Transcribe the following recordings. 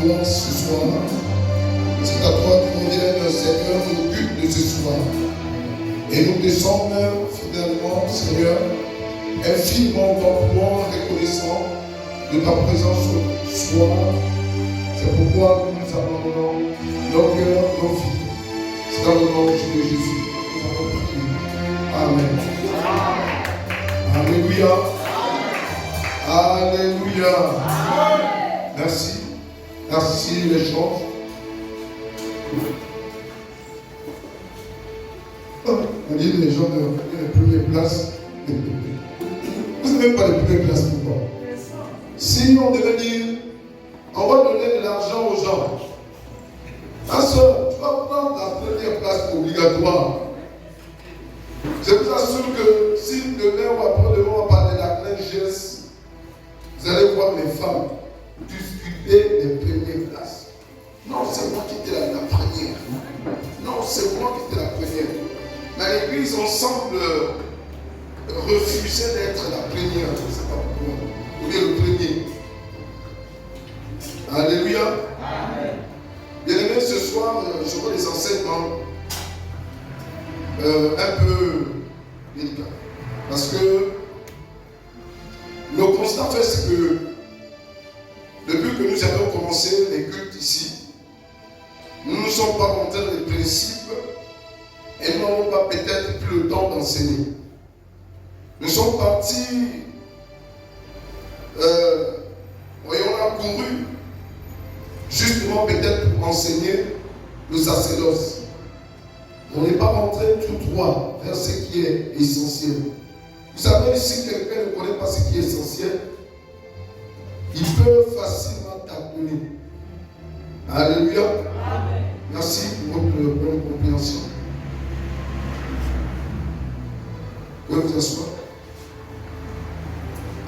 gloire ce soir. C'est à toi que revient, Seigneur, le but de ce soir. Et nous te sommes finalement, Seigneur, infiniment reconnaissants de ta présence ce soir. C'est pourquoi nous abandonnons nos cœurs, nos vies. C'est dans le nom de Jésus. Nous avons prié. Amen. Alléluia. Alléluia. Merci. Merci les gens. On dit les gens de la première place. Vous n'avez pas les premières places pour moi. Si on devait dire, on va donner de l'argent aux gens. Ma soeur, tu vas prendre la première place obligatoire. Je vous assure que si demain ou après-demain on va parler de la pleine jeunesse, vous allez voir les femmes discuter des premières places. Non, c'est moi qui étais la première. Non, c'est moi qui étais la première. Mais l'église, on semble refuser d'être la première. Je ne sais pas pourquoi. Ou bien le premier. Alléluia. Amen. Bien aimé, ce soir, je vois des enseignements un peu délicats. Parce que le constat fait, c'est que depuis que nous avons commencé les cultes ici, nous ne sommes pas rentrés dans les principes et nous n'avons pas peut-être plus le temps d'enseigner. Nous sommes partis, on a couru justement peut-être pour enseigner le sacerdoce. On n'est pas rentré tout droit vers ce qui est essentiel. Vous savez, si quelqu'un ne connaît pas ce qui est essentiel, il peut facilement t'appeler. Alléluia. Amen. Merci pour votre bonne compréhension. Vous pouvez vous asseoir.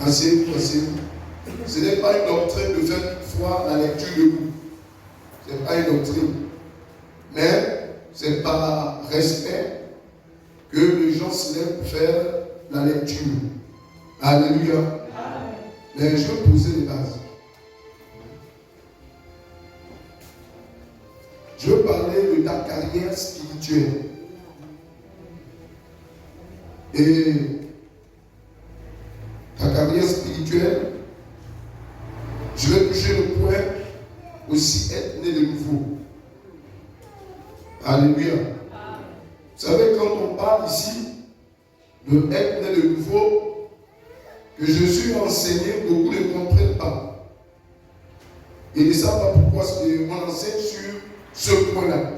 Asseyez-vous, asseyez-vous. Ce n'est pas une doctrine de faire foi la lecture debout. Ce n'est pas une doctrine. Mais c'est par respect que les gens se lèvent pour faire la lecture. Alléluia. Amen. Mais je vais poser les bases. Je veux parler de ta carrière spirituelle. Et ta carrière spirituelle, je vais toucher le point aussi être né de nouveau. Alléluia. Vous savez, quand on parle ici de être né de nouveau, que Jésus a enseigné, beaucoup ne comprennent pas. Ils ne savent pas pourquoi on enseigne sur ce point-là.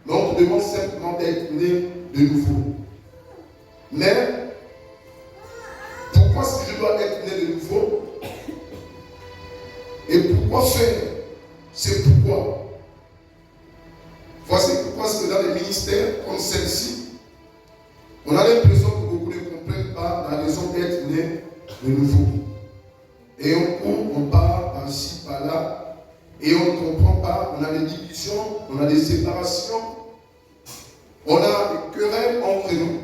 Mais on te demande simplement d'être né de nouveau. Mais, pourquoi est-ce que je dois être né de nouveau? Et pourquoi faire? C'est pourquoi. Voici pourquoi c'est que dans les ministères comme celle-ci, on a l'impression que beaucoup ne comprennent pas la raison d'être né de nouveau. Et on court, on part par-ci, par-là, et on ne comprend pas, on a des divisions, on a des séparations, on a des querelles entre nous.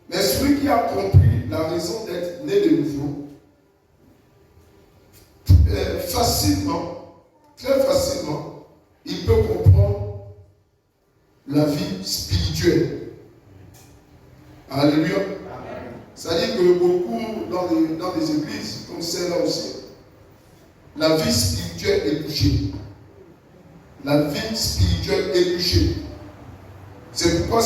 Mais celui qui a compris la raison d'être né de nouveau, facilement, très facilement, il peut comprendre la vie spirituelle. Alléluia. C'est-à-dire que beaucoup dans des églises, comme celle-là aussi, la vie spirituelle est touchée. La vie spirituelle est touchée. C'est pourquoi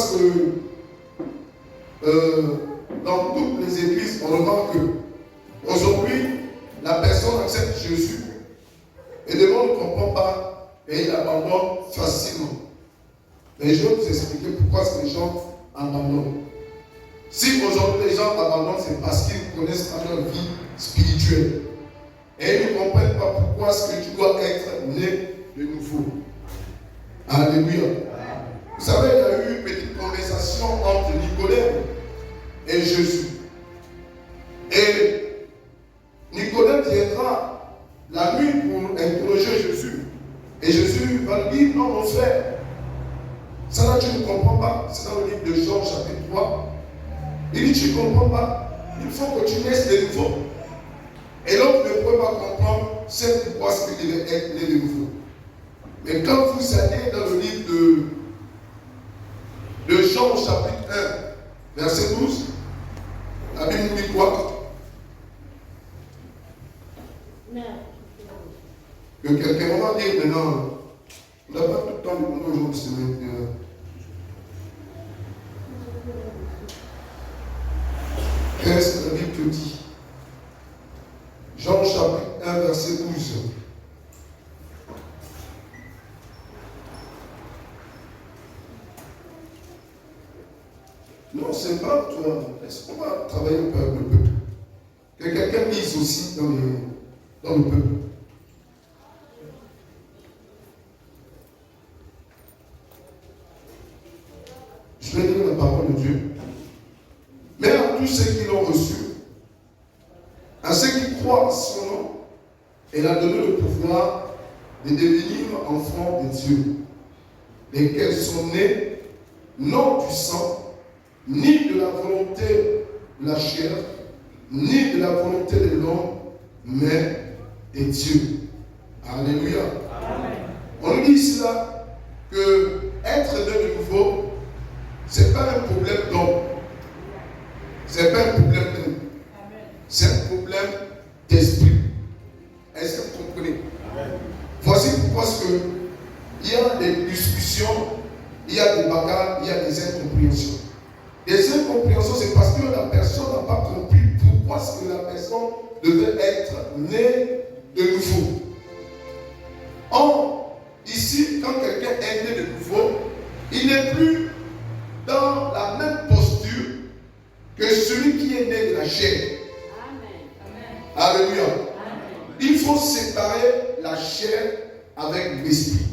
dans toutes les églises, on remarque que aujourd'hui, la personne accepte Jésus et le monde ne comprend pas et il abandonne facilement. Mais je vais vous expliquer pourquoi les gens abandonnent. Si aujourd'hui les gens abandonnent, c'est parce qu'ils ne connaissent pas leur vie spirituelle. Et ils ne comprennent pas pourquoi est-ce que tu dois être né de nouveau. Alléluia. Vous savez, il y a eu une petite conversation entre Nicodème et Jésus. Et Nicodème viendra la nuit pour interroger Jésus. Et Jésus va lui dire, non mon frère, ça là tu ne comprends pas. C'est dans le livre de Jean chapitre 3. Il dit, tu ne comprends pas. Il faut que tu naisses de nouveau. Et l'autre ne pouvait pas comprendre c'est pourquoi il devait être né de nouveau. Mais quand vous allez dans le livre de Jean au chapitre 1, verset 12, la Bible nous dit quoi? Que quelqu'un va dire maintenant, on n'a pas tout le temps de nous aujourd'hui, c'est maintenant. Qu'est-ce que la Bible te dit? Jean chapitre 1, verset 12. Non, c'est pas toi. Est-ce qu'on va travailler un peu avec le peuple? Que quelqu'un lise aussi dans le peuple. Je vais dire la parole de Dieu. Mais à tous ceux qui l'ont reçu, à ceux qui croient en son nom, il a donné le pouvoir de devenir enfants de Dieu, lesquels sont nés non du sang, ni de la volonté de la chair, ni de la volonté de l'homme, mais de Dieu. Alléluia. Amen. On nous dit ici là que être né de nouveau, ce n'est pas un problème d'homme. Ce n'est pas un problème d'homme. C'est un problème d'esprit. Est-ce que vous comprenez? Amen. Voici pourquoi il y a des discussions, il y a des bagarres, il y a des incompréhensions. Les incompréhensions, c'est parce que la personne n'a pas compris pourquoi est-ce que la personne devait être née de nouveau. Or, ici, quand quelqu'un est né de nouveau, il n'est plus dans la même posture que celui qui est né de la chair. Amen. Alléluia. Amen. Il faut séparer la chair avec l'esprit.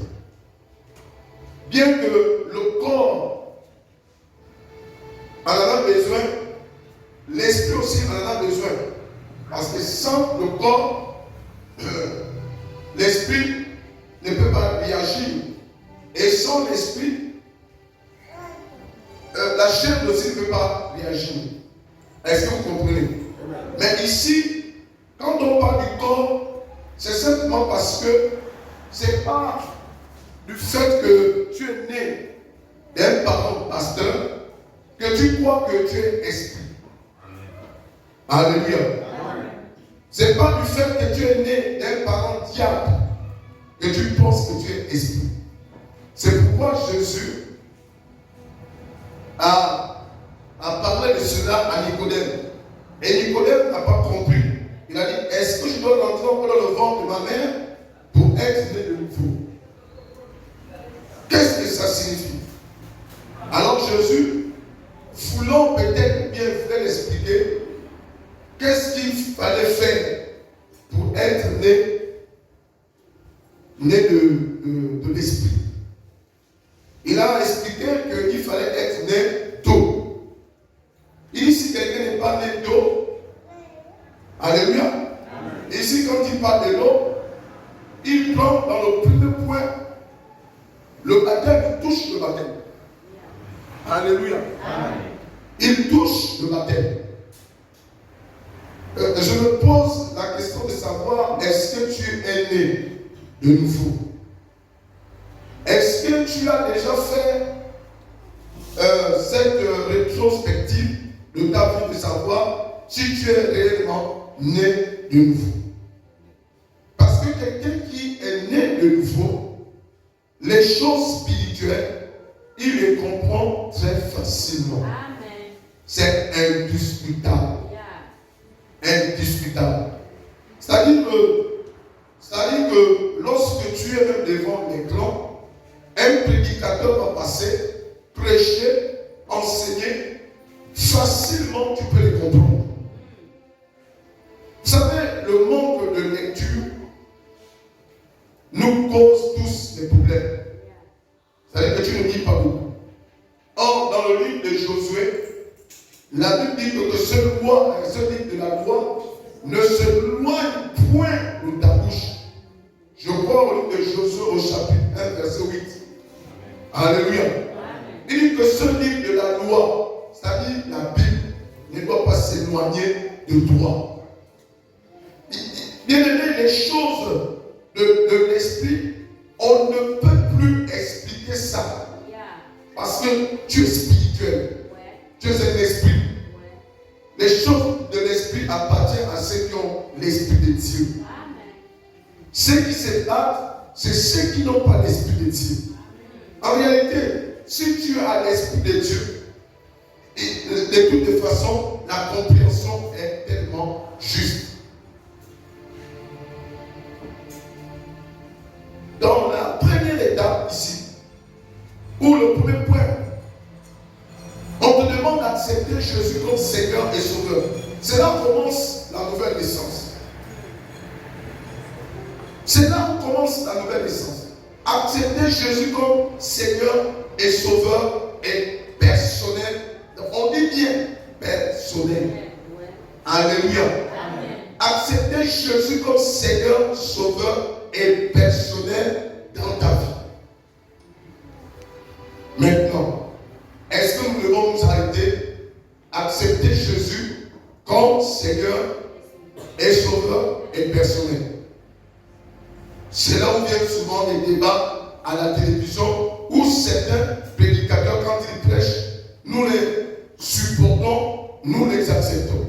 Bien que le corps en a besoin, l'esprit aussi en a besoin. Parce que sans le corps, l'esprit ne peut pas réagir. Et sans l'esprit, la chair aussi ne peut pas réagir. Est-ce que vous comprenez? Mais ici, quand on parle du corps, c'est simplement parce que c'est pas du fait que tu es né d'un parent pasteur que tu crois que tu es esprit. Alléluia. C'est pas du fait que tu es né d'un parent diable que tu penses que tu es esprit. C'est pourquoi Jésus a parlé de cela à Nicodème. Et Nicodème n'a pas compris. Il a dit, est-ce que je dois rentrer dans le ventre de ma mère pour être né de nouveau? Qu'est-ce que ça signifie? Alors Jésus, voulant peut-être bien faire expliquer qu'est-ce qu'il fallait faire pour être né de l'esprit. Il a expliqué qu'il fallait être né d'eau. Il dit si quelqu'un n'est pas né d'eau, alléluia. Ici, quand il parle de l'eau, il prend dans le premier point le baptême, il touche le baptême. Alléluia. Il touche le baptême. Je me pose la question de savoir, est-ce que tu es né de nouveau? Est-ce que tu as déjà fait cette rétrospective de ta vie de savoir si tu es réellement né de nouveau? Parce que quelqu'un qui est né de nouveau, les choses spirituelles, il les comprend très facilement. Amen. C'est indiscutable. Yeah. Indiscutable. C'est-à-dire que lorsque tu es même devant les clans, un prédicateur va passer, prêcher, enseigner, facilement tu peux les comprendre. Vous savez, le manque de lecture nous cause tous des problèmes. C'est-à-dire que tu ne lis pas beaucoup. Or, dans le livre de Josué, la Bible dit que ce livre de la loi ne se loigne point de ta bouche. Je crois au livre de Josué au chapitre 1, verset 8. Alléluia. Il dit que ce livre de la loi, c'est-à-dire la Bible, ne doit pas s'éloigner de toi. Bien aimé, les choses de l'esprit, on ne peut se battent, c'est ceux qui n'ont pas l'esprit de Dieu. En réalité, si tu as l'esprit de Dieu, et de toutes les façons, la compréhension est tellement juste. Dans la première étape ici, ou le premier point, on te demande d'accepter Jésus comme Seigneur et Sauveur. C'est là où commence la nouvelle naissance. C'est là où commence la nouvelle naissance. Accepter Jésus comme Seigneur et Sauveur et personnel. On dit bien personnel. Alléluia. Accepter Jésus comme Seigneur, Sauveur et personnel dans ta vie. Maintenant, est-ce que nous devons nous arrêter, accepter Jésus comme Seigneur et Sauveur et personnel? C'est là où viennent souvent des débats à la télévision où certains prédicateurs, quand ils prêchent, nous les supportons, nous les acceptons.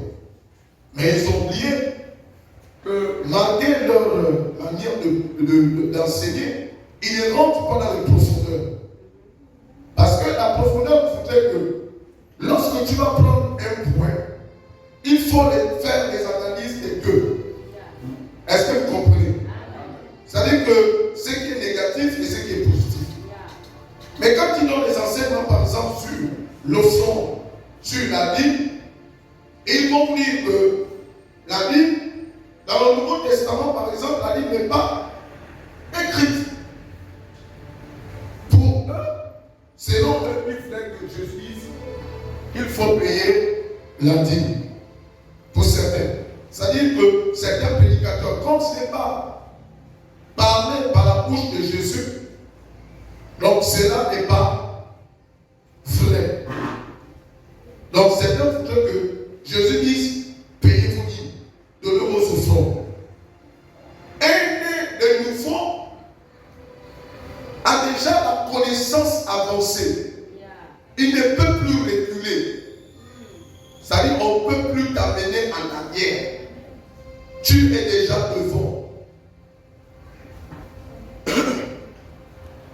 Mais ils ont oublié que malgré leur manière d'enseigner, ils ne rentrent pas dans les profondeurs. Parce que la profondeur voudrait que lorsque tu vas prendre un point, il faut faire des analyses des deux. Est-ce que vous comprenez? C'est-à-dire que ce qui est négatif et ce qui est positif. Mais quand ils donnent des enseignements, par exemple, sur l'offrande, sur la Bible, ils vont dire que la Bible, dans le Nouveau Testament, par exemple, la Bible n'est pas écrite. Pour eux, selon eux, il faudrait que Jésus dise qu'il faut payer la dîme. Pour certains. C'est-à-dire que certains prédicateurs, comme ce n'est pas parlé par la bouche de Jésus, donc cela n'est pas vrai. Donc certains voudraient que Jésus dise payez vos dîmes, donnez vos offrandes. Un né de nouveau a déjà la connaissance avancée. Il ne peut plus reculer. C'est-à-dire qu'on ne peut plus t'amener en arrière. Tu es déjà devant.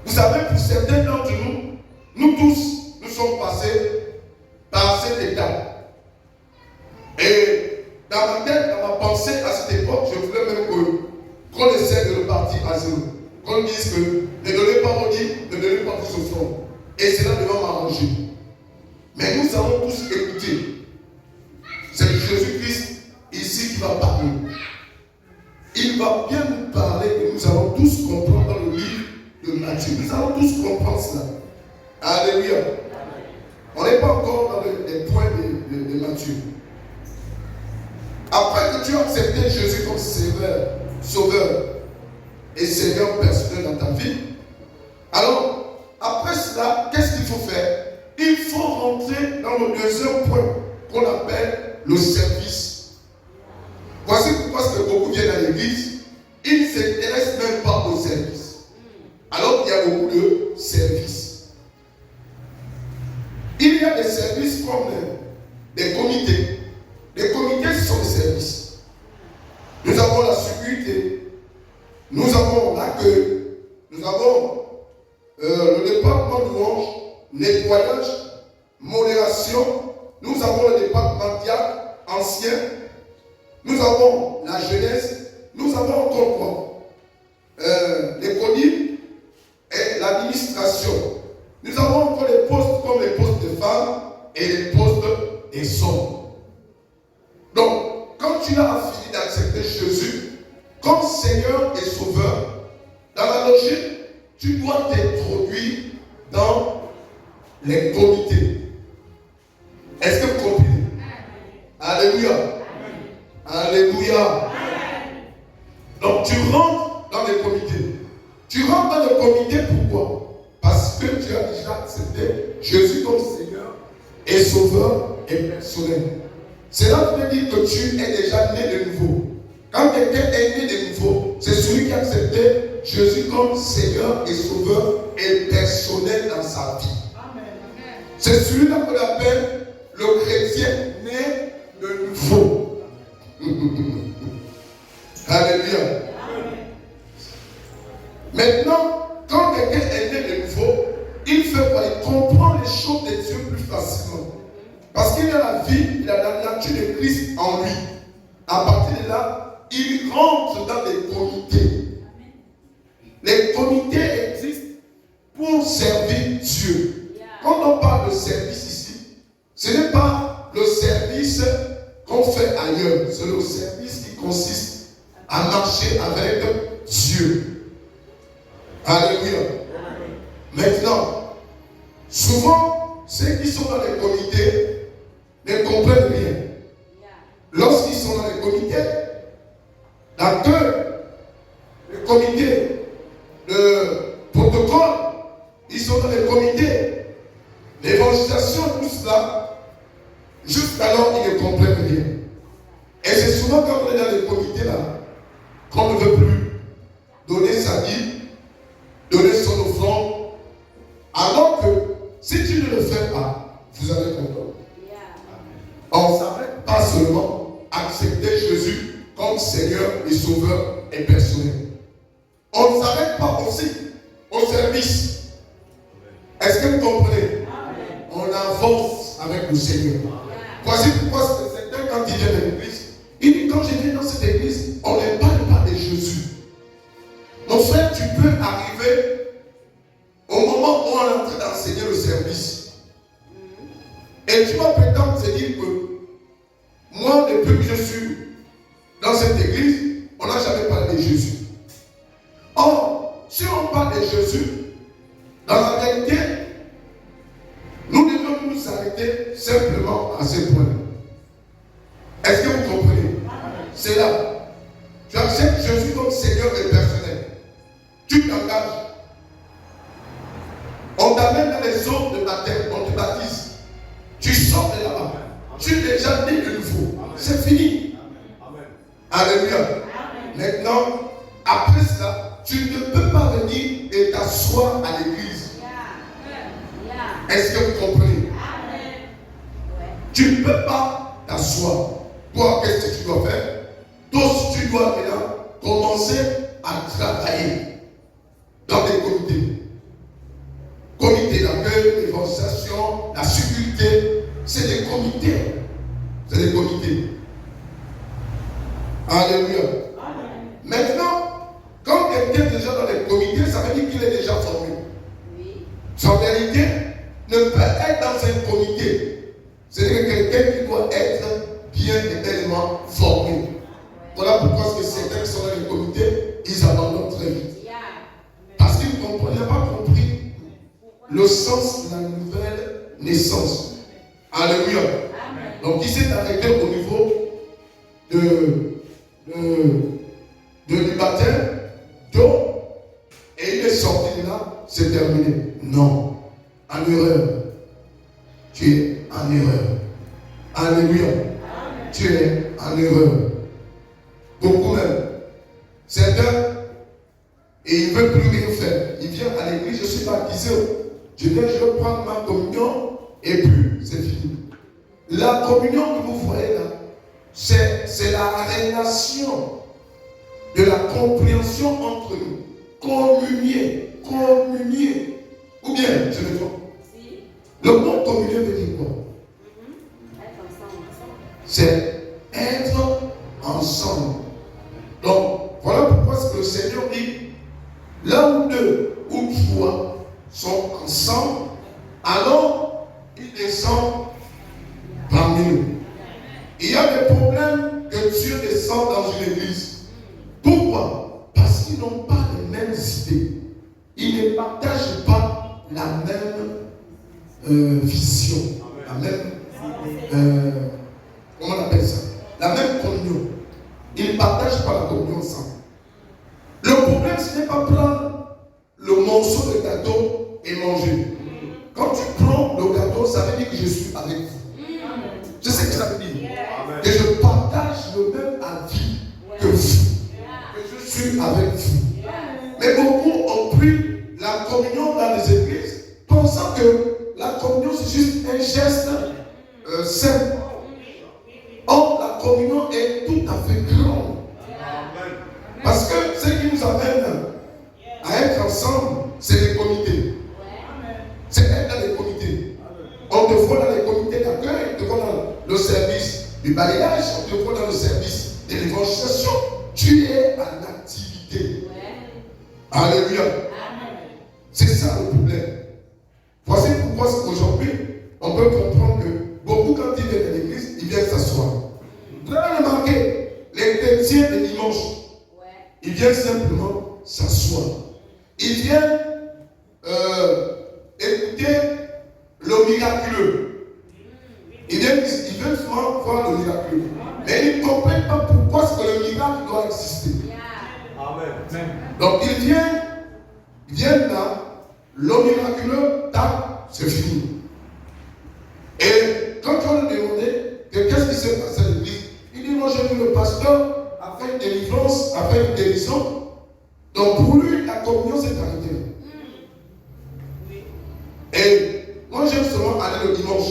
Vous savez, pour certains d'entre nous, nous tous, nous sommes passés par cette étape. Et dans ma tête, dans ma pensée à cette époque, je voulais même qu'on essaie de repartir à zéro. Qu'on dise que ne donnez pas vos dîmes, ne donnez pas vos offrandes. Et cela devant m'arranger. Mais nous allons tous écouter. C'est Jésus-Christ ici qui va parler. Il va bien nous parler et nous allons tous comprendre dans le livre de Matthieu. Nous allons tous comprendre cela. Alléluia. On n'est pas encore dans les points de Matthieu. Après que tu as accepté Jésus comme Sauveur et Seigneur personnel dans ta vie, alors après cela, qu'est-ce qu'il faut faire? Il faut rentrer dans le deuxième point qu'on appelle le service. Voici pourquoi ce que beaucoup viennent à l'église, ils ne s'intéressent même pas au service. Alors qu'il y a beaucoup de services. Il y a des services comme des comités. Les comités, ce sont des services. Nous avons la sécurité, nous avons l'accueil, nous avons le département de louange, nettoyage, modération, nous avons le département diacre, ancien, nous avons la jeunesse, nous avons encore quoi? Les codines et l'administration. Nous avons encore les postes comme les postes de femmes et les postes des hommes. Donc, quand tu as fini d'accepter Jésus comme Seigneur et Sauveur, dans la logique, tu dois t'introduire dans les comités. Est-ce que vous comprenez? Alléluia. Alléluia. Donc tu rentres dans les comités. Tu rentres dans le comité pourquoi? Parce que tu as déjà accepté Jésus comme Seigneur et Sauveur et personnel. Cela veut dire que tu es déjà né de nouveau. Quand quelqu'un est né de nouveau, c'est celui qui a accepté Jésus comme Seigneur et Sauveur et personnel dans sa vie. C'est celui-là qu'on appelle le chrétien né de nouveau. Alléluia. Maintenant, quand quelqu'un est né de nouveau, il fait quoi? Il comprend les choses de Dieu plus facilement. Parce qu'il a la vie, il a la nature de Christ en lui. À partir de là, il rentre dans les comités. Les comités existent pour servir Dieu. Quand on parle de service ici, ce n'est pas le service qu'on fait ailleurs. C'est le service qui consiste à marcher avec Dieu. Alléluia. Maintenant, souvent, ceux qui sont dans les comités ne comprennent rien. Lorsqu'ils sont dans les comités, le comité de protocole, ils sont dans les comités d'évangélisation, tout cela, jusqu'alors ils ne comprennent rien. Et c'est souvent quand on est dans les comités là, qu'on ne veut plus donner sa vie, donner son offrande, alors que si tu ne le fais pas, vous allez comprendre. On ne s'arrête pas seulement à accepter Jésus comme Seigneur et Sauveur et personnel. On ne s'arrête pas aussi au service. Est-ce que vous comprenez? On avance avec le Seigneur. Voici pourquoi certains, quand ils viennent de l'église, il dit, quand je viens dans cette église, on ne parle pas de Jésus. Mon frère, tu peux arriver au moment où on est en train d'enseigner le service. Et tu vas prétendre te dire que moi, depuis que je suis dans cette église, on n'a jamais parlé de Jésus. Or, si on parle de Jésus, dans la réalité, nous devons nous arrêter simplement à ce point. Est-ce que vous comprenez? C'est là. Tu acceptes Jésus comme Seigneur et personnel. Tu t'engages. On t'amène dans les eaux de baptême, on te baptise. Tu sors de là-bas. Tu es déjà né de nouveau. C'est fini. Alléluia. Maintenant, après cela, tu ne peux pas venir et t'asseoir à l'église. Est-ce que vous comprenez? Tu ne peux pas t'asseoir. Toi, qu'est-ce que tu dois faire? Toi, tu dois maintenant commencer à travailler dans des comités. Comité d'accueil, l'évangélisation, la sécurité, c'est des comités. C'est des comités. Alléluia. Maintenant, quand quelqu'un est déjà dans les comités, ça veut dire qu'il est déjà formé. Son réalité ne peut être dans un comité. C'est-à-dire quelqu'un qui doit être bien et tellement formé. Voilà pourquoi certains qui sont dans les comités, ils abandonnent très vite. Parce qu'ils n'ont pas compris le sens de la nouvelle naissance. Alléluia. Donc il s'est arrêté au niveau du baptême d'eau et il est sorti de là, c'est terminé. Non. En erreur. Tu es en erreur. Alléluia. Tu es en erreur. Beaucoup même. Certains, et il ne veut plus rien faire. Il vient à l'église, je suis baptisé. Je vais prendre ma communion et puis c'est fini. La communion que vous voyez là, c'est la relation de la compréhension entre nous. Communier. Ou bien, je le vois. Le mot communier veut dire quoi? C'est être ensemble. Donc, voilà pourquoi ce que le Seigneur dit, là où deux ou trois sont ensemble, alors il descend parmi nous. Il y a des problèmes que Dieu descend dans une église. Pourquoi? Parce qu'ils n'ont pas les mêmes idées. Ils ne partagent pas la même vision, la même, comment on appelle ça? La même communion. Ils ne partagent pas la communion ensemble. Le problème, ce n'est pas prendre le morceau de gâteau et manger. Quand tu prends le gâteau, ça veut dire que je suis avec vous. Je sais ce que ça veut dire. Que je partage le même avis que vous. Que je suis avec vous. Mais beaucoup ont pris la communion dans les églises, pensant que la communion c'est juste un geste simple. Or, la communion est tout à fait grande. Parce que ce qui nous amène à du balayage, on te voit dans le service de l'évangélisation. Tu es en activité. Alléluia. C'est ça le problème. Voici pourquoi aujourd'hui, on peut comprendre que beaucoup, quand ils viennent à l'église, ils viennent s'asseoir. Vous avez remarqué, les chrétiens le dimanche, ils viennent simplement s'asseoir. Ils viennent écouter le miraculeux. Ils viennent souvent voir le miraculeux. Mais ils ne comprennent pas pourquoi est-ce que le miracle doit exister. Amen. Donc ils viennent là, le miraculeux, tac, c'est fini. Et quand on lui demandait qu'est-ce qui s'est passé à l'église, il dit, moi j'ai vu le pasteur a fait une délivrance, a fait une guérison. Donc pour lui, la communion s'est arrêtée. Et moi j'aime seulement aller le dimanche.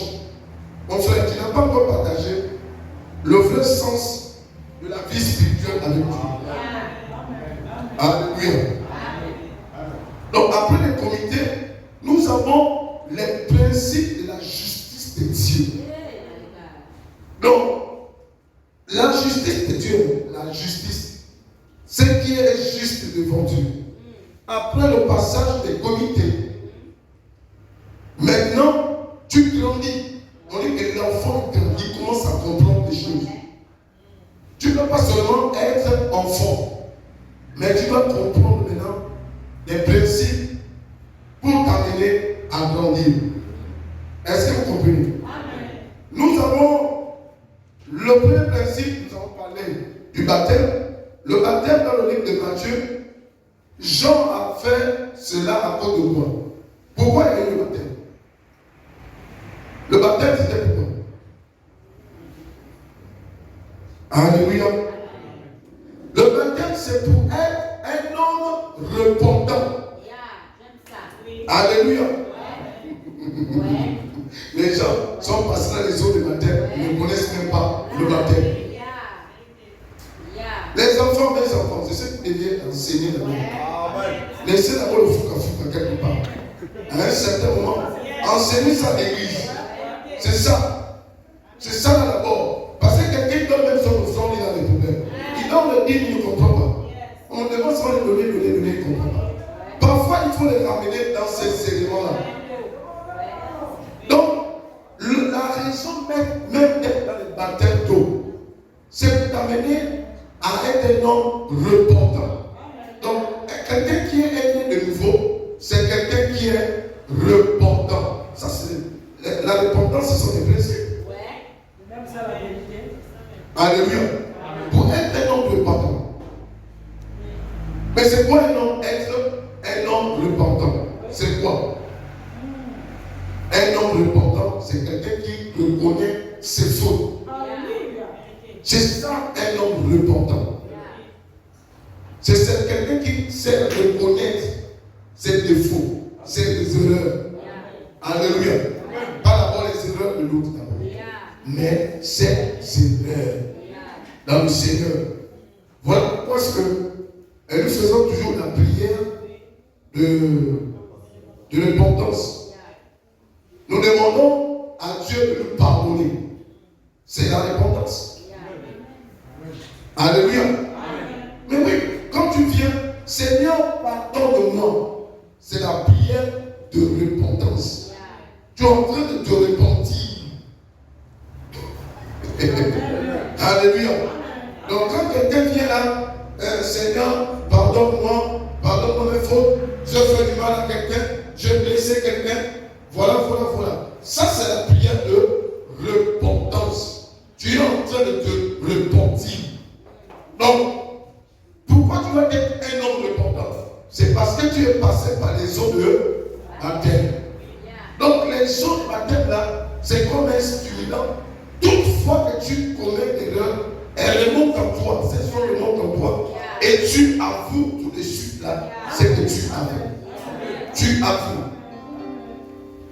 Mon frère, tu n'as pas encore partagé le vrai sens de la vie spirituelle avec Dieu. Alléluia. Donc après les comités, nous avons les principes de la justice de Dieu. Donc, la justice de Dieu, la justice, c'est qui est juste devant Dieu. Après le passage des comités, maintenant, tu grandis. On dit que l'enfant grandit, commence à comprendre des choses. Tu ne dois pas seulement être enfant, mais tu dois comprendre maintenant des principes pour t'amener à grandir. Est-ce que vous comprenez? Nous avons le premier principe, nous avons parlé du baptême. Le baptême dans le livre de Matthieu, Jean a fait cela à cause de moi. Pourquoi il y a eu le baptême? Le baptême, c'était pourquoi? Alléluia. Le baptême, c'est pour être un homme repentant. Alléluia. Les gens sont passés dans les eaux de baptême, ils ne connaissent même pas le baptême. Les enfants, c'est ce que vous deviez enseigner d'abord. Laissez d'abord le fouca quelque part. À un certain moment, enseignez ça à l'église. C'est ça. C'est ça là d'abord. Parce que quelqu'un donne même son offrande, il a des problèmes. Il donne le dîme, il ne comprend pas. On demande souvent de donner, il ne comprend pas. Parfois, il faut les ramener dans ces éléments-là. Donc, la raison même d'être dans le baptême d'eau, c'est pour t'amener à être un homme repentant. Donc, quelqu'un qui est né de nouveau, c'est quelqu'un qui est repentant. Ça, c'est la repentance, ce sont des principes. Même ça, la vérité. Alléluia. Pour être un homme repentant. Mais c'est quoi être un homme repentant? C'est quoi? Un homme repentant, c'est quelqu'un qui reconnaît ses fautes. C'est ça un homme repentant. C'est quelqu'un qui sait reconnaître ses défauts, ses erreurs. Alléluia. Pas d'abord les erreurs de l'autre d'abord. Mais ses erreurs dans le Seigneur. Voilà pourquoi est-ce que nous faisons toujours la prière de repentance. Nous demandons à Dieu de nous pardonner. C'est la repentance. Alléluia. Mais oui, quand tu viens, Seigneur, pardonne-moi. C'est la prière de repentance. Tu es en train de te repentir. Alléluia. Donc quand quelqu'un vient là, Seigneur, pardonne-moi mes fautes, je fais du mal à quelqu'un, j'ai blessé quelqu'un, voilà. Ça c'est la prière de repentance. Tu es en train de te repentir. Donc, pourquoi tu vas être un homme repentant? C'est parce que tu es passé par les eaux de baptême. Donc les eaux de baptême là, c'est comme un stimulant. Toutefois que tu commets des erreurs, elle remonte en toi, ces eaux remontent en toi. Et tu avoues tout de suite là, c'est que tu avoues. Tu avoues.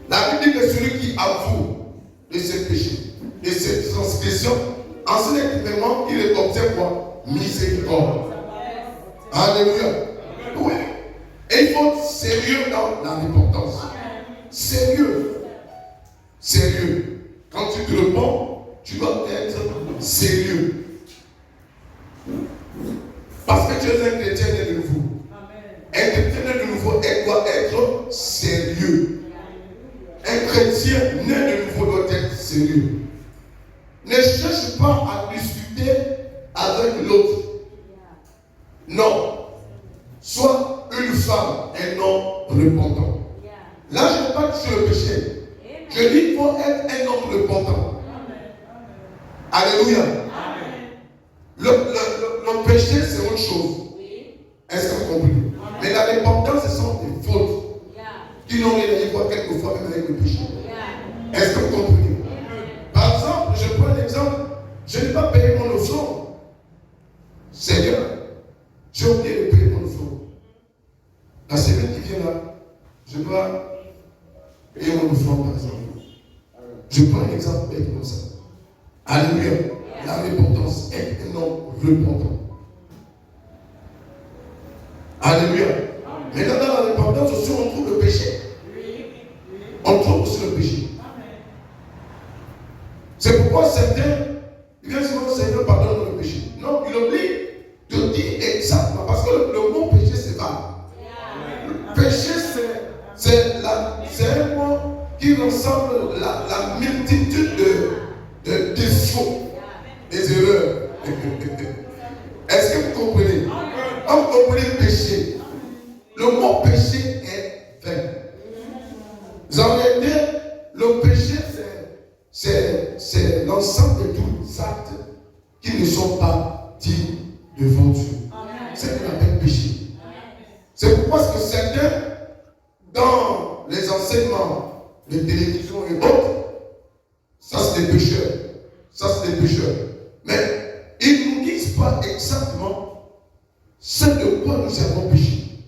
La Bible dit que celui qui avoue de ses péchés, de ses transgressions, enseignement, il obtient quoi? Miséricorde. Alléluia. Oui. Et il faut être sérieux dans la repentance. Sérieux. Quand tu te repens, tu dois être sérieux. Parce que tu es un chrétien né de nouveau. Un chrétien né de nouveau doit être sérieux. Un chrétien né de nouveau doit être sérieux. Ne cherche pas à discuter avec l'autre. Non. Sois une femme, un homme repentant. Là, je ne parle pas sur le péché. Je dis qu'il faut être un homme repentant. Alléluia. Le péché, c'est autre chose. Est-ce que vous comprenez? Mais la repentance, ce sont des fautes qui n'ont rien à voir quelquefois même avec le péché. Est-ce que vous comprenez? Par exemple, je prends un exemple. Je n'ai pas payé mon offrande. Seigneur, j'ai oublié de payer mon offrande. La semaine qui vient là, je dois payer mon offrande par exemple. Je prends un exemple bête comme ça. Alléluia. La repentance est un homme repentant. Alléluia. Maintenant, dans la repentance aussi, on trouve le péché. On trouve aussi le péché. C'est pourquoi certains viennent souvent, Seigneur, pardonne le péché. Non, il oublie de dire exactement. Parce que le mot péché, c'est pas. Le péché, c'est un mot qui ressemble la multitude de défauts, des erreurs. Est-ce que vous comprenez? Quand vous comprenez le péché, le mot péché est vain. En réalité, le péché, c'est l'ensemble de tous les actes qui ne sont pas dignes devant Dieu. C'est ce qu'on appelle péché. C'est pourquoi que certains, dans les enseignements de télévision et autres, ça c'est des pécheurs. Ça c'est des pécheurs. Mais ils ne nous disent pas exactement ce de quoi nous avons péché.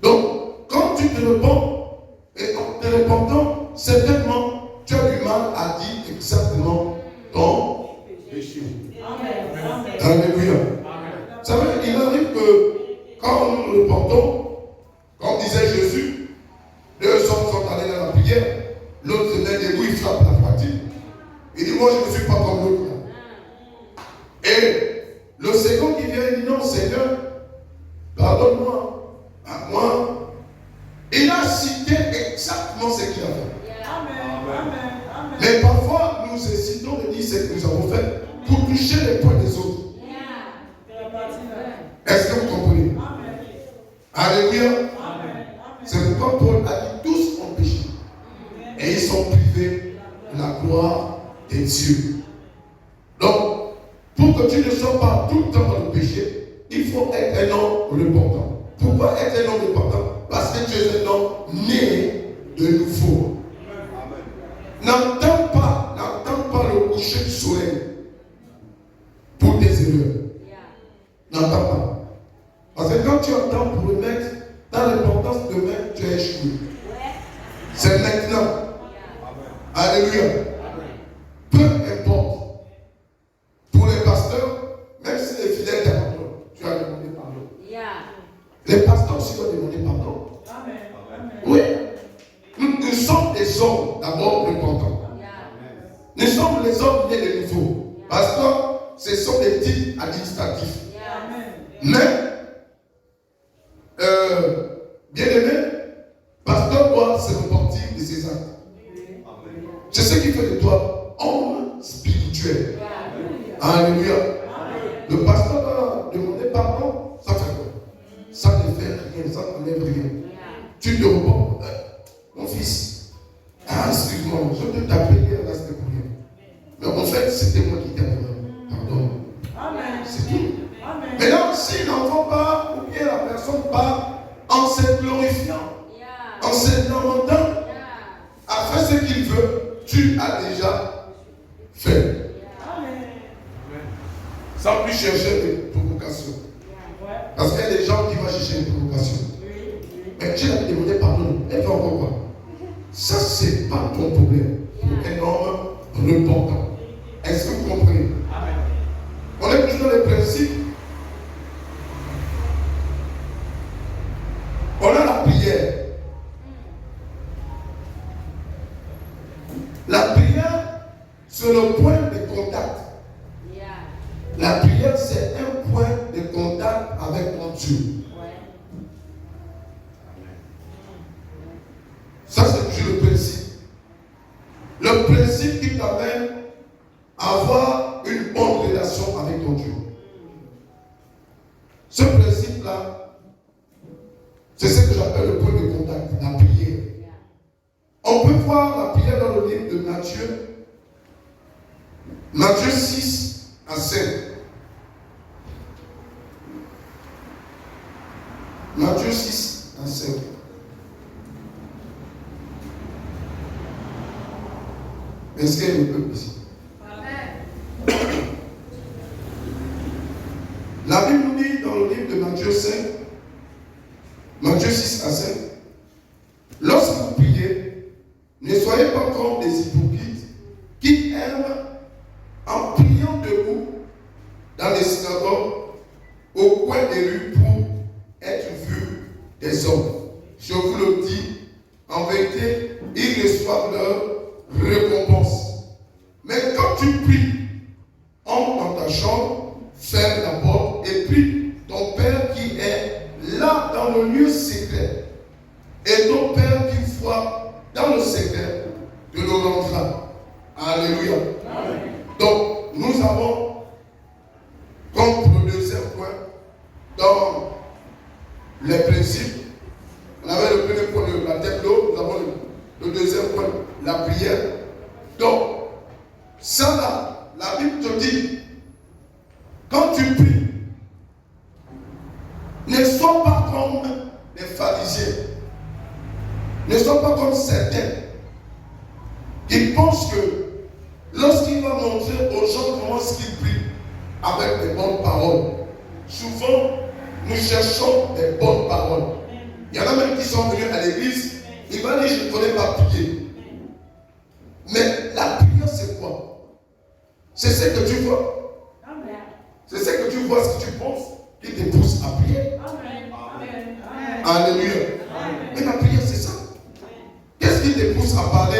Donc, quand tu te repens, et en te repentant, certainement, tu as du mal à dire exactement ton péché. Amen. Alléluia. Vous savez, il arrive que quand nous nous repentons, comme disait Jésus, deux hommes sont allés dans la prière, l'autre se met debout, il frappe la fatigue. Il dit, moi je ne suis pas comme l'autre. Et le second qui vient, il dit, non Seigneur, pardonne-moi, à moi. Il a cité exactement ce qu'il a fait. Amen. Mais parfois, nous hésitons de dire ce que nous avons fait pour toucher les points des autres. Est-ce que vous comprenez? Alléluia. C'est pourquoi Paul a dit tous ont péché. Et ils sont privés de la gloire des dieux. Donc, pour que tu ne sois pas tout le temps dans le péché, il faut être un homme repentant. Pourquoi être un homme repentant? Parce que tu es un homme né de nouveau. N'entends pas le coucher du soleil pour tes erreurs. N'entends pas. Parce que quand tu entends pour le mettre dans l'importance de mettre, tu es échoué. C'est maintenant. Alléluia. Peu importe. Pour les pasteurs, même si les fidèles t'abandonnent, tu as demandé pardon. Les pasteurs aussi doivent demander pardon. Oui. Nous sommes des hommes d'abord repentants. Nous sommes les hommes nés de nouveau. Parce que ce sont des titres administratifs. Mais, bien aimé, pasteur doit se repentir de ses actes. C'est ce qui fait de toi homme spirituel. Alléluia. Le pasteur doit demander pardon, ça fait quoi? Ça ne fait rien, ça n'enlève rien. Tu te repens, mon fils, excuse-moi, je peux t'appeler là, c'était pour rien. Mais en fait, c'était moi qui t'ai appelé. Pardon. C'est tout. Maintenant, si l'enfant part, ou bien la personne part en se glorifiant, en se lamentant, à faire ce qu'il veut, tu as déjà fait. Sans plus chercher des provocations. Parce qu'il y a des gens qui vont chercher des provocations. Mais tu l'as demandé pardon. Elle fait encore quoi? Ça, c'est pas ton problème. Un homme repentant. Est-ce que vous comprenez? On est toujours dans les principes. On a la prière. La prière principe qui t'amène à avoir une bonne relation avec ton Dieu. Ce principe-là, c'est ce que j'appelle le point de contact, la prière. On peut voir la prière dans le livre de Matthieu, Matthieu 6 à 5. Matthieu 6 à 5. Est-ce qu'il y a le peuple ici? La Bible nous dit dans le livre de Matthieu 5, Matthieu 6 à 5, lorsque vous priez, ne soyez pas comme des hypocrites qui aiment, en priant debout dans les synagogues, au coin des rues pour être vus des hommes. Je vous le dis, en vérité, ils reçoivent leur récompense. Mais quand tu pries, entre dans ta chambre, ferme la porte et prie ton Père qui est là dans le lieu secret. Et ton Père qui voit dans le secret te le rendra. Alléluia. Amen. Donc, nous avons, comme le deuxième point, dans les principes, on avait le premier point de la tête d'eau, nous avons le deuxième point, la prière. Donc, ça là, la Bible te dit, quand tu pries, ne sois pas comme les pharisiens, ne sois pas comme certains qui pensent que lorsqu'il va montrer aux gens comment est-ce qu'ils prient avec des bonnes paroles, souvent nous cherchons des bonnes paroles. Il y en a même qui sont venus à l'église, ils vont dire je ne connais pas prier. Mais la prière c'est quoi? C'est ce que tu vois. C'est ce que tu vois, ce que tu penses, qui te pousse à prier. Alléluia. Mais la prière c'est ça. Qu'est-ce qui te pousse à parler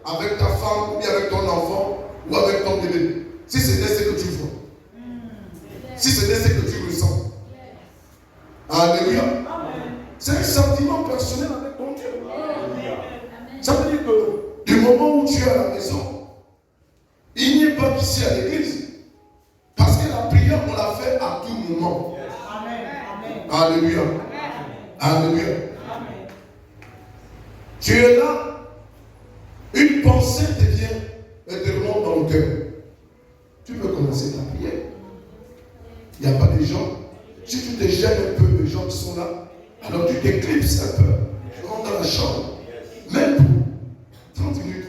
avec ta femme, ou avec ton enfant, ou avec ton bébé? Si c'était ce que tu vois. Si c'était ce que tu ressens. Alléluia. C'est un sentiment personnel avec ton Dieu. Ça veut dire que du moment où tu es à la maison, il n'y a pas qu'ici à l'église. Parce que la prière, on la fait à tout moment. Alléluia. Alléluia. Tu es là, une pensée te vient et te remonte dans le cœur. Tu peux commencer ta prière. Il n'y a pas de gens. Si tu te gênes un peu les gens qui sont là, alors tu t'éclipses un peu. Tu rentres dans la chambre. Même pour 30 minutes.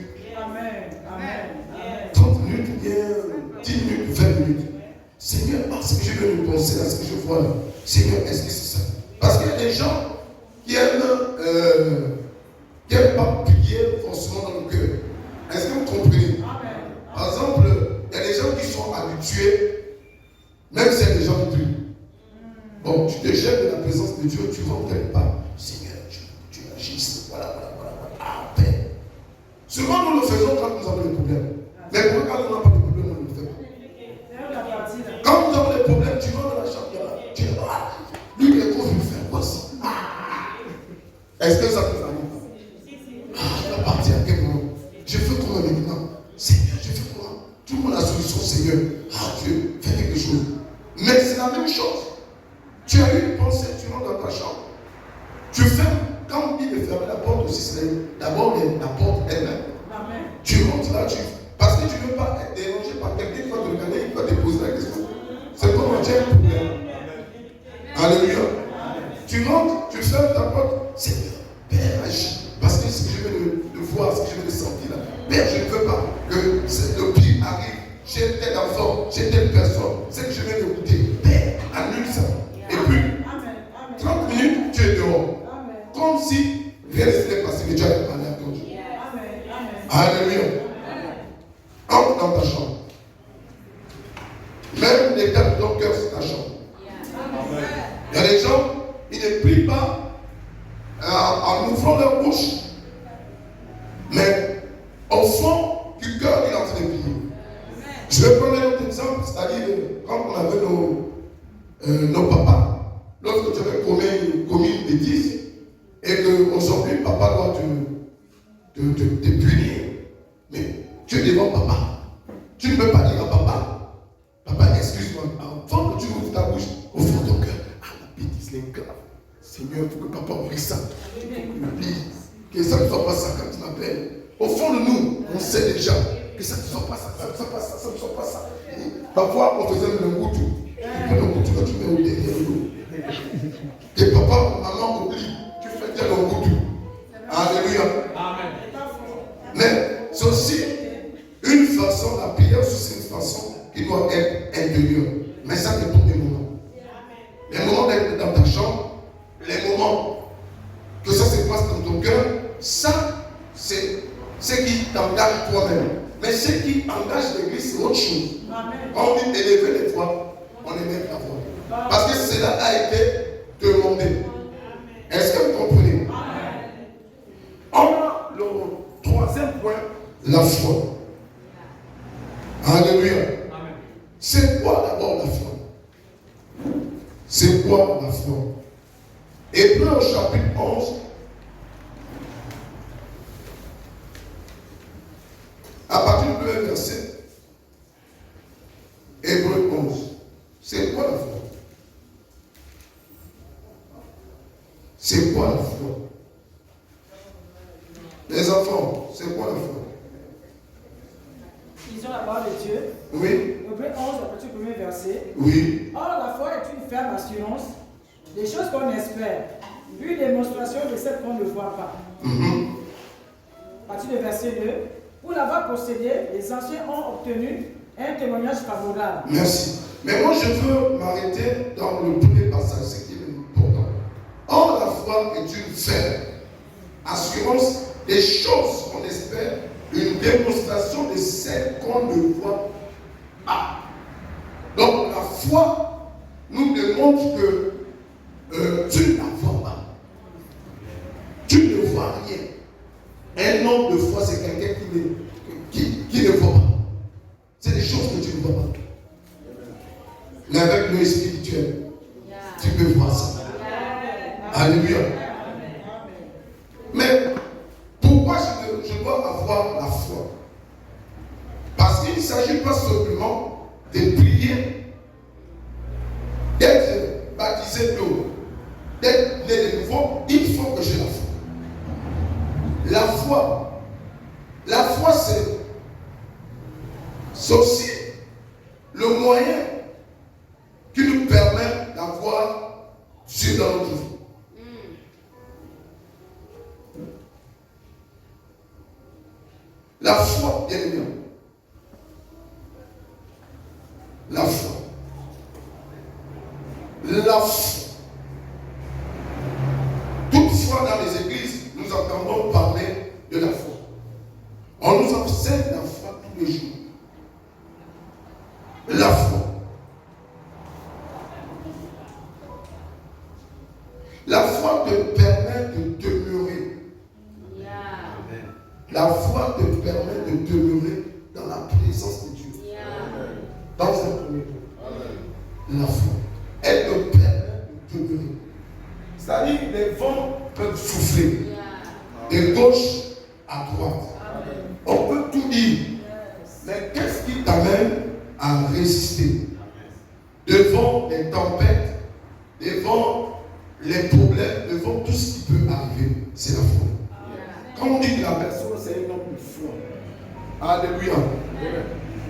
30 minutes ou bien 10 minutes, 20 minutes. Seigneur, ce que je veux me penser là, ce que je vois là. Seigneur, est-ce que c'est ça? Parce qu'il y a des gens qui aiment pas prier forcément dans le cœur. Est-ce que vous comprenez? Par exemple, il y a des gens qui sont habitués, même s'il y a des gens qui prient. Bon, tu te jettes de la présence de Dieu, tu rentres quelque part. Seigneur, tu agis, voilà. Ah, paix. Souvent, nous le faisons quand nous avons des problèmes. Mais quand on n'a pas de problème, on ne le fait pas. Quand nous avons des problèmes, tu vas dans la chambre, tu dis, lui, il est con, il fait quoi ça? Est-ce que ça nous arrive? Je vais partir à quel moment? Je fais comment maintenant? Seigneur, je fais comment? Tout le monde a la solution, Seigneur. Dieu, fais quelque chose. Mais c'est la même chose. Tu as eu une pensée, tu rentres dans ta chambre. Tu fermes, quand on dit de fermer la porte aussi, c'est d'abord la porte elle-même. Tu rentres là, parce que tu ne veux pas être dérangé par quelqu'un qui va te regarder, qui va te poser la question. C'est comme un problème. Alléluia. Tu rentres, tu fermes ta porte. Seigneur, Père, agis. Parce que ce que je veux de voir, ce que je veux de sentir là. Père, je ne veux pas que le pire arrive. J'ai tel enfant, j'ai telle personne. Ce que je veux d'écouter. Père, annule ça. Et puis, 30 minutes, tu es dehors. Comme si rien ne s'était passé, mais tu as parlé à ton Dieu. Alléluia. Entre dans ta chambre. Même l'état de ton cœur, c'est ta chambre. Il y a des gens, ils ne prient pas en ouvrant leur bouche. Mais au fond du cœur, il est en train de prier. Je vais prendre un autre exemple, c'est-à-dire quand on avait nos papas. Lorsque tu avais commis une bêtise et qu'aujourd'hui, papa doit te punir. Mais Tu es devant papa. Tu ne peux pas dire à papa, papa, excuse-moi, avant que tu ouvres ta bouche, au fond de ton cœur, la bêtise, les grave. Seigneur, il faut que papa oublie ça. Oublie. Que ça ne soit pas ça quand tu m'appelles. Au fond de nous, on sait déjà que ça ne soit pas ça, ça ne soit pas ça, ça ne soit pas ça. Parfois, on faisait le ngoutou. Le ngoutou, quand tu mets au derrière l'eau. Et papa, maman oublie. Tu fais bien le ngoutou. Alléluia. Amen. Mais c'est aussi une façon, la prière, c'est une façon qui doit être intérieure. Mais ça dépend des moments. Les moments d'être dans ta chambre, les moments que ça se passe dans ton cœur, ça, c'est ce qui t'engage toi-même. Mais ce qui engage l'église, c'est autre chose. Quand on dit élever les voix, on élève la voix. Parce que cela a été demandé. Est-ce que vous comprenez? On a le troisième point, la foi. Alléluia. C'est quoi d'abord la foi? C'est quoi la foi? Hébreux au chapitre 11. À partir du premier verset. Hébreux 11. C'est quoi la foi? C'est quoi la foi? Les enfants, c'est quoi la foi? Ils ont la parole de Dieu. Oui. Hébreux 11, à partir du premier verset. Oui. Or, la foi est une ferme assurance des choses qu'on espère, une démonstration de celles qu'on ne voit pas. À partir du verset 2, pour l'avoir possédé, les anciens ont obtenu un témoignage favorable. Merci. Mais moi, je veux m'arrêter dans le premier passage, ce qui est important. Or, la foi est une ferme assurance des choses qu'on espère, une démonstration de celles qu'on ne voit pas. Donc, la foi nous démontre que tu ne la vois pas. Tu ne vois rien. Un homme de foi, c'est quelqu'un qui ne voit pas. C'est des choses que tu ne vois pas. Mais avec l'œil spirituel, tu peux voir ça. Alléluia. Mais pourquoi je dois avoir la foi? Parce qu'il ne s'agit pas simplement de prier, d'être baptisé d'eau, d'être né de nouveau. Il faut que j'ai la foi. La foi, c'est aussi le moyen qui nous permet d'avoir Dieu dans notre vie. La foi, bien aimé. La foi. La foi. Toutefois, dans les églises, nous entendons parler de la foi. On nous enseigne la foi tous les jours. La foi. La foi te permet de demeurer. La foi te permet de demeurer dans la présence de Dieu. Dans un premier temps. La foi. Elle te permet de demeurer. C'est-à-dire que les vents peuvent souffler de gauche à droite. On peut tout dire. Mais qu'est-ce qui t'amène à résister devant les tempêtes, devant les problèmes, devant tout ce qui peut arriver? C'est la foi. Quand on dit que la personne c'est un homme de foi, alléluia,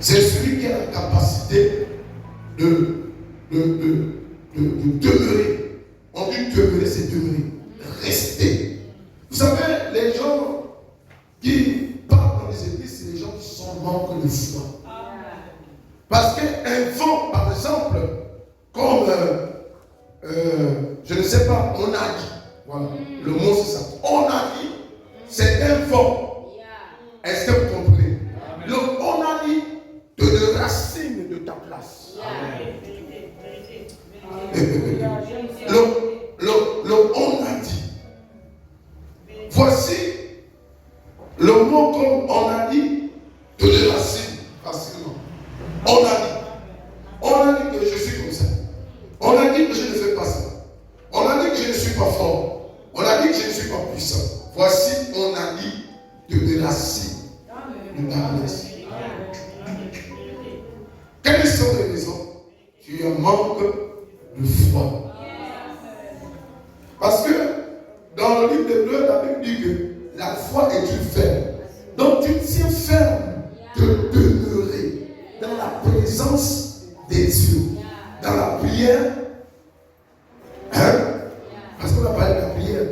c'est celui qui a la capacité de demeurer. On dit demeurer, c'est demeurer, rester. Vous savez, les gens qui parlent dans les églises, c'est les gens qui sont manqués de foi. Parce qu'un vent, par exemple, comme je ne sais pas, on a dit, voilà, le mot c'est ça, on a dit, c'est un vent. Est-ce que vous comprenez? Le on a dit te le racine de ta place. Le on a dit. Voici le mot comme on a dit te le racine facilement. On a dit. On a dit que je suis comme ça. On a dit que je ne fais pas ça. On a dit que je ne suis pas fort. On a dit que je ne suis pas puissant. Voici, on a dit de racine. de ta blesse. Quelles sont les raisons? Tu as manque de foi. Parce que dans le livre d'Hébreux, la Bible dit que la foi est une ferme. Donc tu tiens ferme de demeurer dans la présence des dieux, dans la prière. Hein? Parce qu'on a parlé de la prière.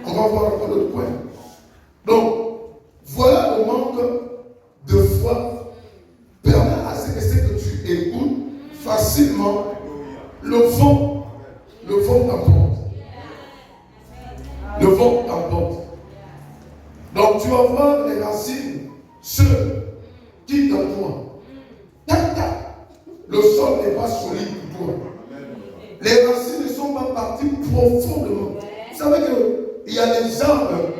On va voir encore l'autre point. Donc, voilà le manque de foi permet à ce que tu écoutes facilement le vent t'emporte. Le vent t'emporte. Donc, tu vas voir les racines, ceux qui dans toi. Tac, tac. Le sol n'est pas solide pour toi. Les racines ne sont pas parties profondément. Vous savez qu'il y a des arbres,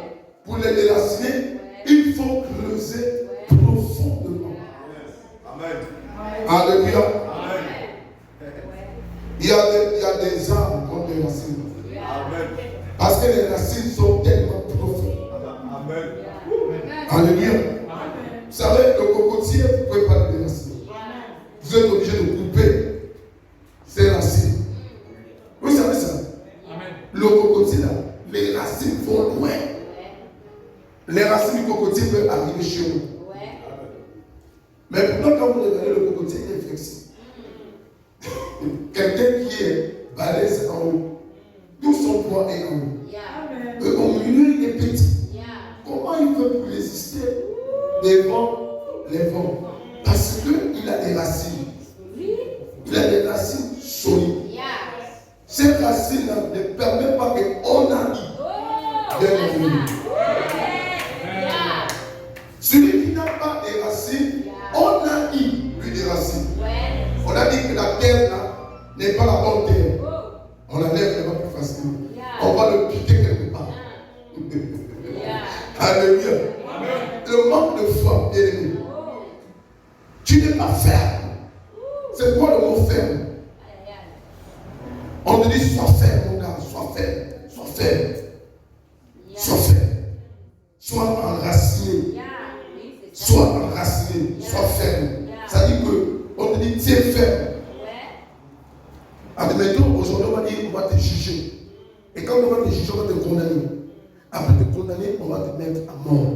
pour les déraciner, il faut creuser profondément. Amen. Alléluia. Amen. Il y a des arbres comme des racines. Amen. Parce que les racines sont tellement profondes. Amen. Alléluia. Amen. Vous savez, le cocotier, vous ne pouvez pas le racines. Vous êtes obligé de couper ces racines. Vous savez ça? Amen. Le cocotier, là, les racines vont loin. Les racines du cocotier peuvent arriver chez nous. Mais pourtant, quand vous regardez le cocotier, il est flexible. Quelqu'un qui est balèze en haut, tout son poids est en haut. Au milieu, il est petit. Comment il peut résister devant les vents? Parce qu'il a des racines. Il a des racines solides. Ces racines ne permettent pas qu'on aille vers le. Celui qui n'a pas des racines, on a lui des racines. On a dit que la terre là n'est pas la bonne terre. On la lève pas plus facilement. On va le piquer quelque part. Alléluia. Le manque de foi, bien aimé. Tu n'es pas ferme. C'est quoi le mot ferme? On te dit sois ferme, mon gars, sois ferme, sois ferme. Sois ferme. Sois enraciné. Sois enraciné, sois ferme. Ça dit que on te dit tiens ferme. Admettons, aujourd'hui on va dire on va te juger. Et quand on va te juger, on va te condamner. Après te condamner, on va te mettre à mort.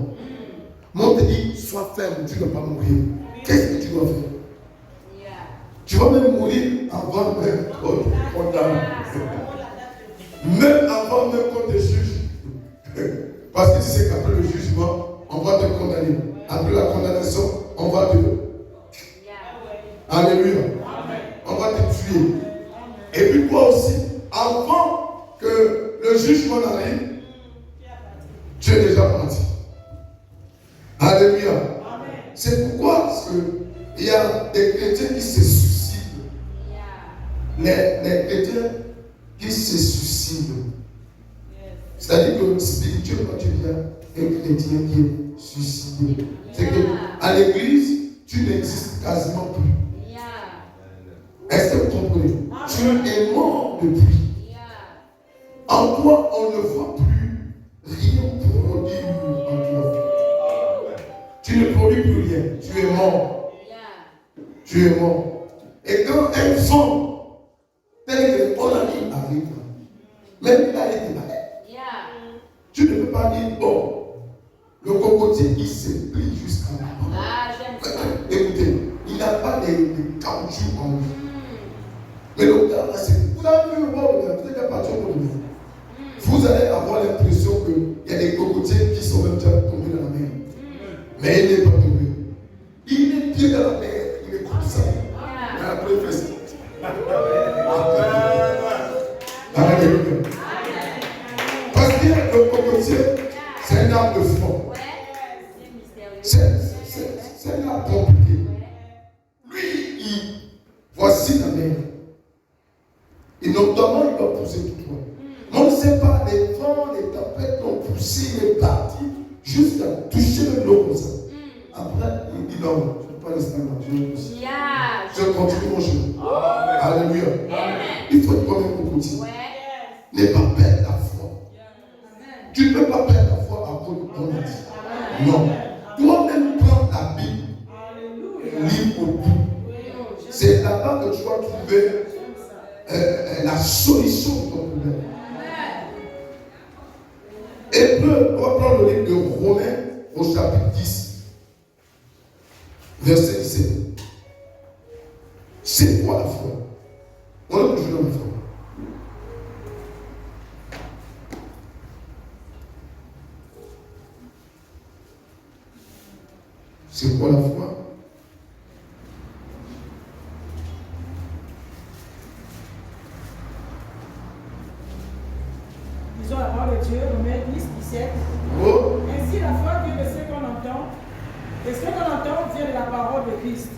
Mais on te dit sois ferme, tu ne vas pas mourir. Qu'est-ce que tu dois faire? Tu vas même mourir avant même qu'on te condamne. Même avant même qu'on te juge. Parce que tu sais qu'après le jugement, on va te condamner. Après la condamnation, on va te... Alléluia. On va te tuer. Et puis toi aussi, avant que le jugement n'arrive, tu es déjà parti. Alléluia. C'est pourquoi il y a des chrétiens qui se suicident. Les chrétiens qui se suicident. C'est-à-dire que spirituellement, tu deviens un chrétien qui est suicidé. C'est qu'à l'église, tu n'existes quasiment plus. Est-ce que vous comprenez? Tu es mort depuis. En toi, on ne voit plus rien produire en toi. Tu ne produis plus rien. Tu es mort. Tu es mort. Et quand un vent tel que Onani arrive, même il a été malade. Tu ne peux pas dire, bon, le cocotier, il se plie jusqu'à là. Écoutez, il n'a pas de caoutchouc en lui. Mais le gars, là, vous avez vu le bord de la vous n'avez pas vous allez avoir l'impression qu'il y a des cocotiers qui sont même déjà tombés dans la mer. Mais il n'est pas tombé. Il est pied dans la mer, il est comme ça. Mais après, il fait ça. Alléluia. Parce que le cocotier, c'est un arbre de foi. C'est un arbre compliqué. Lui, voici la mer. Et notamment, il va pousser tout droit. Mais on ne sait pas, les vents, les tempêtes l'ont poussé, il est parti jusqu'à toucher le l'eau comme ça. Après, il dit non, je ne vais pas rester là, je continue mon chemin. Alléluia. Il faut être comme un cocotier. N'aie pas perdre la foi. Tu ne peux pas perdre la foi à cause de ton dit. Non. Toi-même, prends la dois trouver la solution de ton problème. Hébreu, on va prendre le livre de Romains au chapitre 10, verset 17. C'est quoi la foi? On est toujours dans la foi. C'est quoi la foi? Disons la parole de Dieu, Romains 10, 17. Oh. Ainsi, la foi vient de ce qu'on entend, et ce qu'on entend vient de la parole de Christ.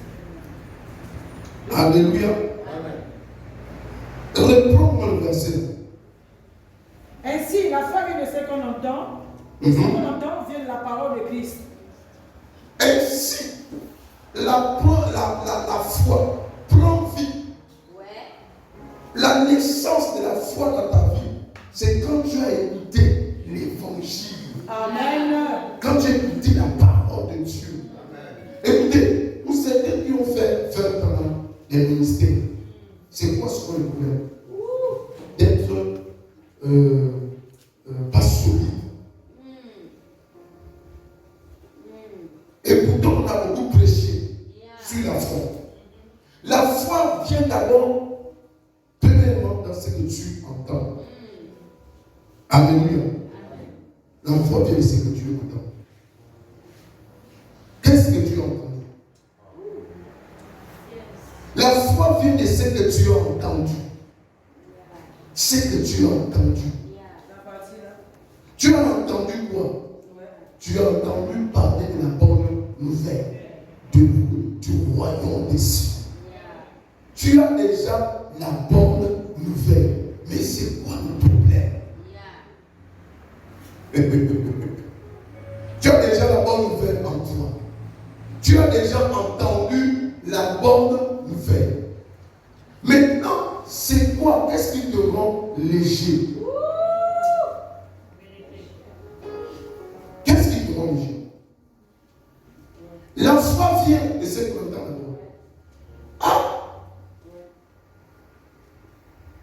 Alléluia. Reprends-moi le verset. Ainsi, la foi vient de ce qu'on entend, et ce qu'on entend vient de la parole de Christ. Ainsi, la foi prend vie. La naissance de la foi dans ta vie, c'est quand tu as écouté l'évangile. Amen. Quand tu as écouté la parole de Dieu. Écoutez, pour certains qui ont fait 20 ans des ministères, c'est quoi ce qu'on est problème? D'être pas solide. Et pourtant, on a beaucoup prêché sur la foi. La foi vient d'abord, premièrement, dans ce que tu entends. Alléluia. La foi vient de ce que tu entends. Qu'est-ce que tu entends? La foi vient de ce que tu as entendu. Ce que tu as entendu. Tu as entendu quoi? Tu as entendu parler de la bonne nouvelle du royaume des cieux. Tu as déjà la bonne nouvelle. Mais c'est quoi le problème? Tu as déjà la bonne nouvelle en toi. Tu as déjà entendu la bonne nouvelle. Maintenant, c'est quoi? Qu'est-ce qui te rend léger? Qu'est-ce qui te rend léger? La foi vient de ce qu'on entend d'abord. Ah!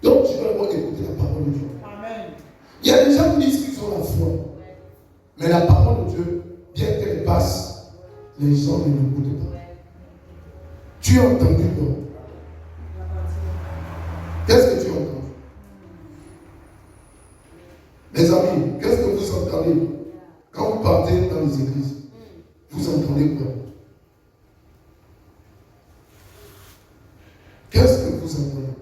Donc, tu dois d'abord écouter la parole de Dieu. Amen. Il y a des gens qui disent qu'ils ont la foi. Mais la parole de Dieu, bien qu'elle passe, les gens ne l'écoutent pas. Tu as entendu quoi? Qu'est-ce que tu as entendu? Mes amis, qu'est-ce que vous entendez? Quand vous partez dans les églises, vous entendez quoi? Qu'est-ce que vous entendez?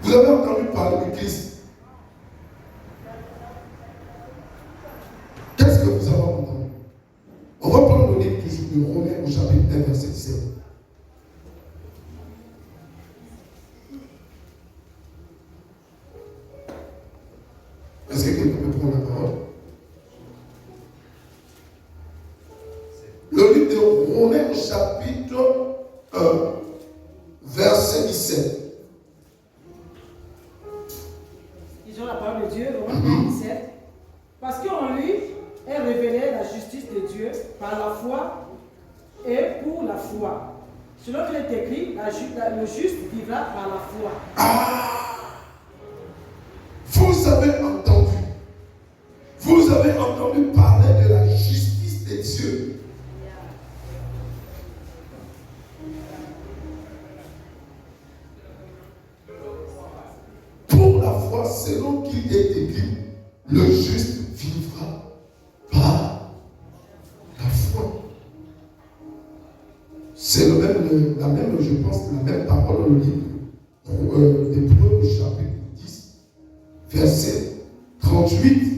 Vous avez entendu parler de Christ. Qu'est-ce que vous avez entendu? On va prendre le livre de Romains au chapitre 1, verset 17. Est-ce que quelqu'un peut prendre la parole? Le livre de Romains au chapitre 1, verset 17. Disons la parole de Dieu, Romains 17. Parce qu'en lui est révélée la justice de Dieu par la foi et pour la foi. Selon qu'il est écrit, le juste vivra par la foi. Ah! Vous avez entendu parler de la justice de Dieu. Pour la foi, selon qu'il est écrit, le juste vivra par la foi. C'est la même, je pense, la même parole dans le livre d'Hébreux au chapitre 10, verset 38.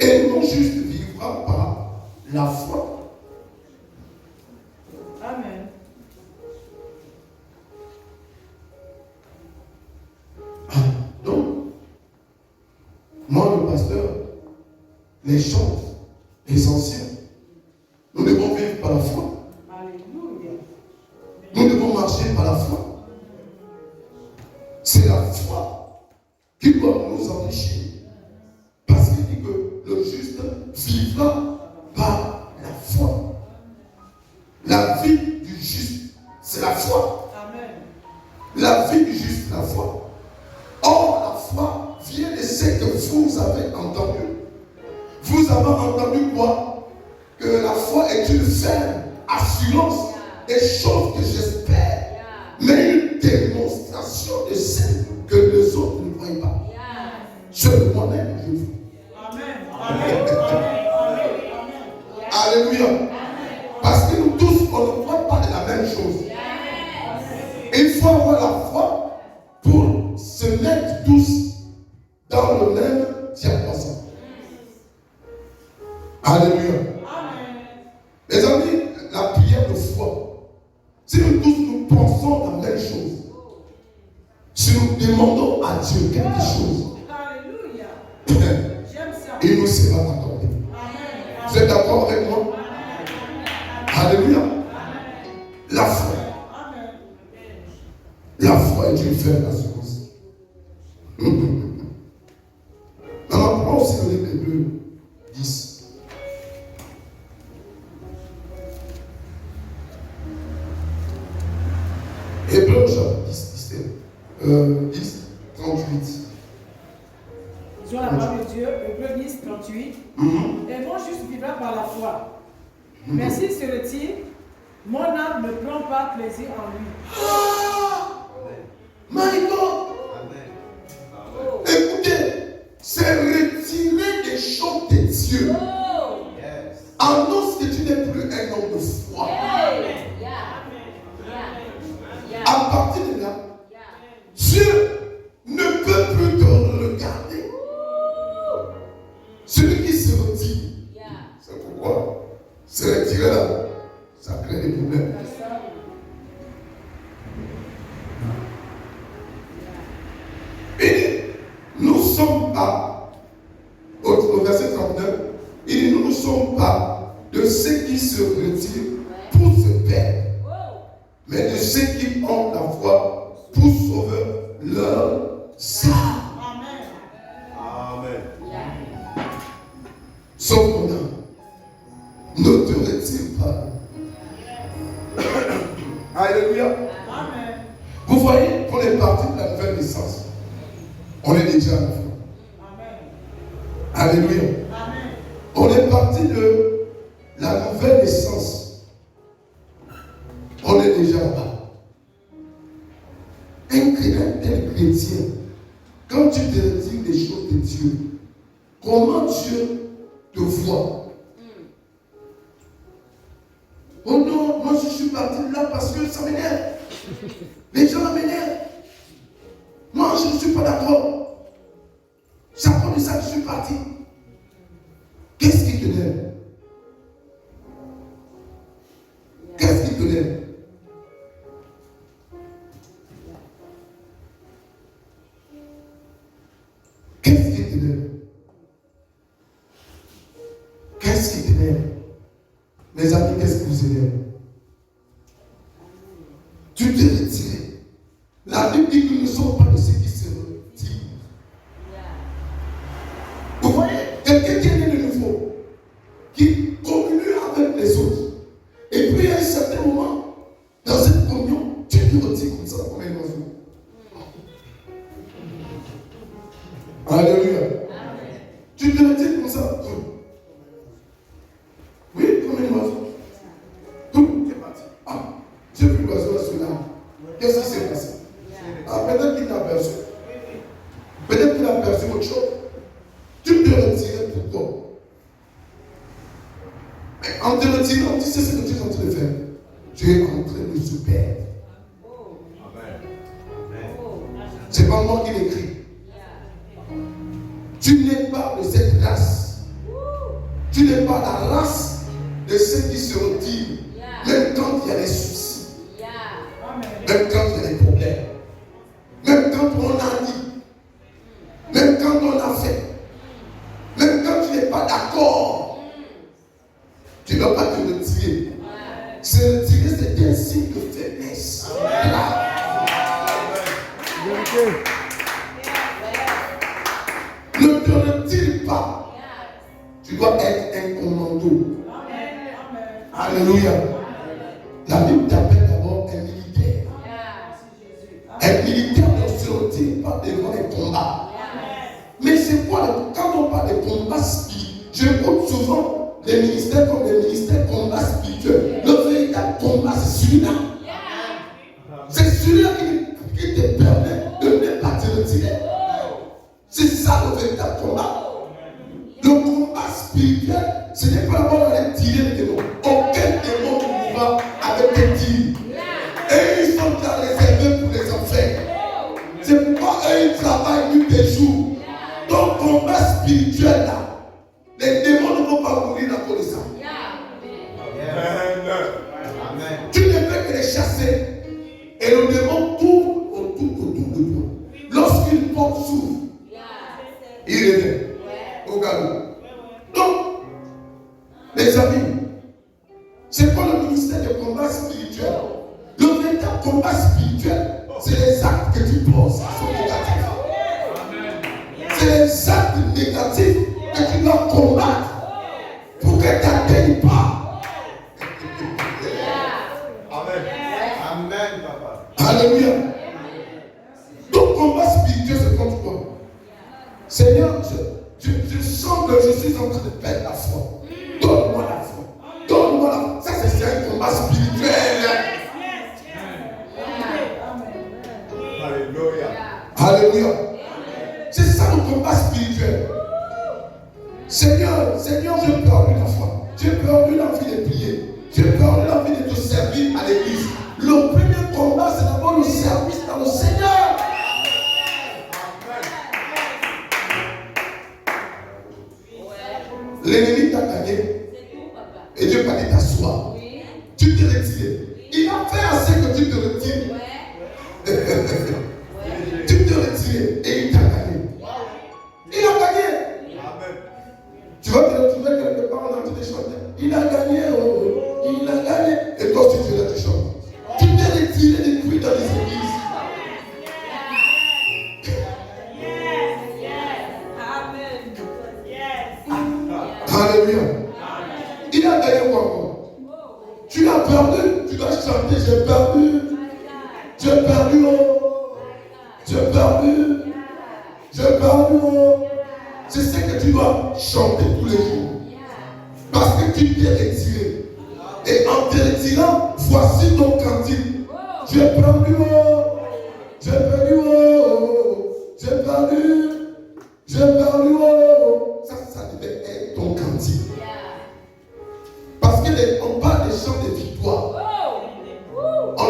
Et le juste vivra par la foi. Amen. Donc, moi, le pasteur, les chants, les anciens, nous devons vivre par la foi. Alléluia. Nous devons marcher par la foi. C'est la foi qui doit nous enrichir. Parce qu'il dit que le juste foi. Amen. La vie du juste, la foi. Or, la foi vient de ce que vous avez entendu. Vous avez entendu quoi? Que la foi est une ferme assurance des choses que j'espère, mais une démonstration de celles que les autres ne voient pas. Je moi-même, je vous. Amen. Amen. Amen. Alléluia. Parce que nous tous, on ne voit pas de la même chose. Il faut avoir la foi pour se mettre tous dans le même diapason. Alléluia. Les amis, la prière de foi, si nous tous nous pensons la même chose, si nous demandons à Dieu quelque chose, il nous sera accordé. Vous êtes d'accord avec moi? Alléluia. La foi. La foi est une ferme assurance. Alors, pourquoi aussi le livre Hébreux 10? Hébreux chapitre 10, 38. Disons la parole de Dieu, Hébreux 10, 38. Et mon juste vivra par la foi. Mais s'il se retire, mon âme ne prend pas plaisir en lui. My God! Écoutez, c'est retirer des choses de Dieu. Annonce que tu n'es plus un homme de foi. À partir de là, Dieu ne peut plus te regarder. Celui qui se retire, c'est pourquoi se retirer là, ça crée des problèmes. Et nous sommes pas, au verset 39, il dit, nous ne sommes pas de ceux qui se retirent pour se perdre, mais de ceux qui ont la foi pour sauver leur âme. Amen. Sauf ton âme. Ne te retire pas. Alléluia. Amen. Vous voyez, on est parti de la nouvelle naissance. On est déjà à la foi. Alléluia. Amen. On est parti de la nouvelle naissance. On est déjà là-bas. Un chrétien, quand tu te retires des choses de Dieu, comment Dieu te voit? Oh non, moi je suis parti de là parce que ça m'énerve. Les gens m'énervent. Moi je ne suis pas d'accord. C'est à cause de ça que je suis parti. Qu'est-ce qui te lève? Qu'est-ce qui te lève? Qu'est-ce qui te lève? Qu'est-ce qui te lève? Mes amis, qu'est-ce qui vous élève? Tu t'es retiré. La Bible dit que nous ne sommes pas de ceux qui se retirent. Vous voyez, quelqu'un qui est né de nouveau, qui communue avec les autres, et puis à un certain moment, dans cette communion, tu te retires comme ça, comme un oiseau. Alléluia. Tu te retires comme ça. Oui, comme un oiseau. Tout est parti. Ah, j'ai vu l'oiseau à cela. Qu'est-ce qui s'est passé? Ah, peut-être qu'il t'a perçu. Peut-être qu'il a perçu autre chose. Tu te retires pourquoi? Mais en te retirant, tu sais ce que tu es en train de faire. Tu es en train de se perdre. C'est pas moi qui l'écris. Tu n'es pas de cette race. Tu n'es pas la race de ceux qui se retirent. Même quand il y a des soucis. Même quand il y a des problèmes. Même quand on a dit. Même quand on a fait. Même quand tu n'es pas d'accord. Tu ne dois pas te retirer. Se retirer, c'est un signe de faiblesse. Ne te retire pas. Tu dois être un commando. Alléluia. La Bible t'appelle d'abord un militaire. combat. Mais c'est quoi, quand on parle de combat spirituel, j'écoute souvent les ministères comme des ministères combat spirituel. Le véritable combat, c'est celui-là. C'est celui-là qui te permet de ne pas te retirer. C'est ça le véritable combat. Le combat spirituel, ce n'est pas d'abord aller tirer les démons. Aucun démon ne pourra avec des tirs. Et ils sont déjà réservés pour les enfers. C'est pourquoi eux, ils travaillent nuit et jour. Ton combat spirituel là, les démons ne vont pas mourir à cause de ça. Tu ne peux que les chasser. Et le démon tourne autour de toi. Lorsqu'une porte s'ouvre, il revient au galop. Donc, les amis, c'est pas le ministère de combat spirituel. Le véritable combat spirituel, c'est les actes que tu poses qui sont négatifs. C'est les actes négatifs que tu dois combattre pour que tu n'atteignes pas. Amen. Amen, papa. Alléluia. Donc, combat spirituel, c'est contre toi. Seigneur, je sens que je suis en train de perdre la foi. Donne-moi la foi. Donne-moi la foi. Ça, c'est un combat spirituel. Alléluia. Alléluia. C'est ça le combat spirituel. Seigneur, j'ai perdu la foi. J'ai perdu l'envie de prier. J'ai perdu l'envie de te servir à l'église. Le premier combat, c'est d'abord le service dans le Seigneur. L'ennemi t'a gagné. Et Dieu t'a dit t'asseoir. Tu t'es retiré. Il a fait assez que tu te retires. Tu t'es retiré et il t'a gagné. Il a gagné. Amen. Tu vas te retrouver quelque part en train de chanter. Il a gagné. Il a gagné. Et toi, tu te chantes. Tu t'es retiré depuis dans les églises. Alléluia. Il a gagné quoi encore? Tu l'as perdu. Tu dois chanter. J'ai perdu. J'ai perdu. J'ai perdu. J'ai perdu. C'est ce que tu dois chanter tous les jours. Parce que tu t'es retiré. Et en te retirant, voici ton cantique. J'ai perdu. J'ai perdu. J'ai perdu. J'ai perdu. Ça devait être ton cantique. Parce qu'on parle des chants de victoire. On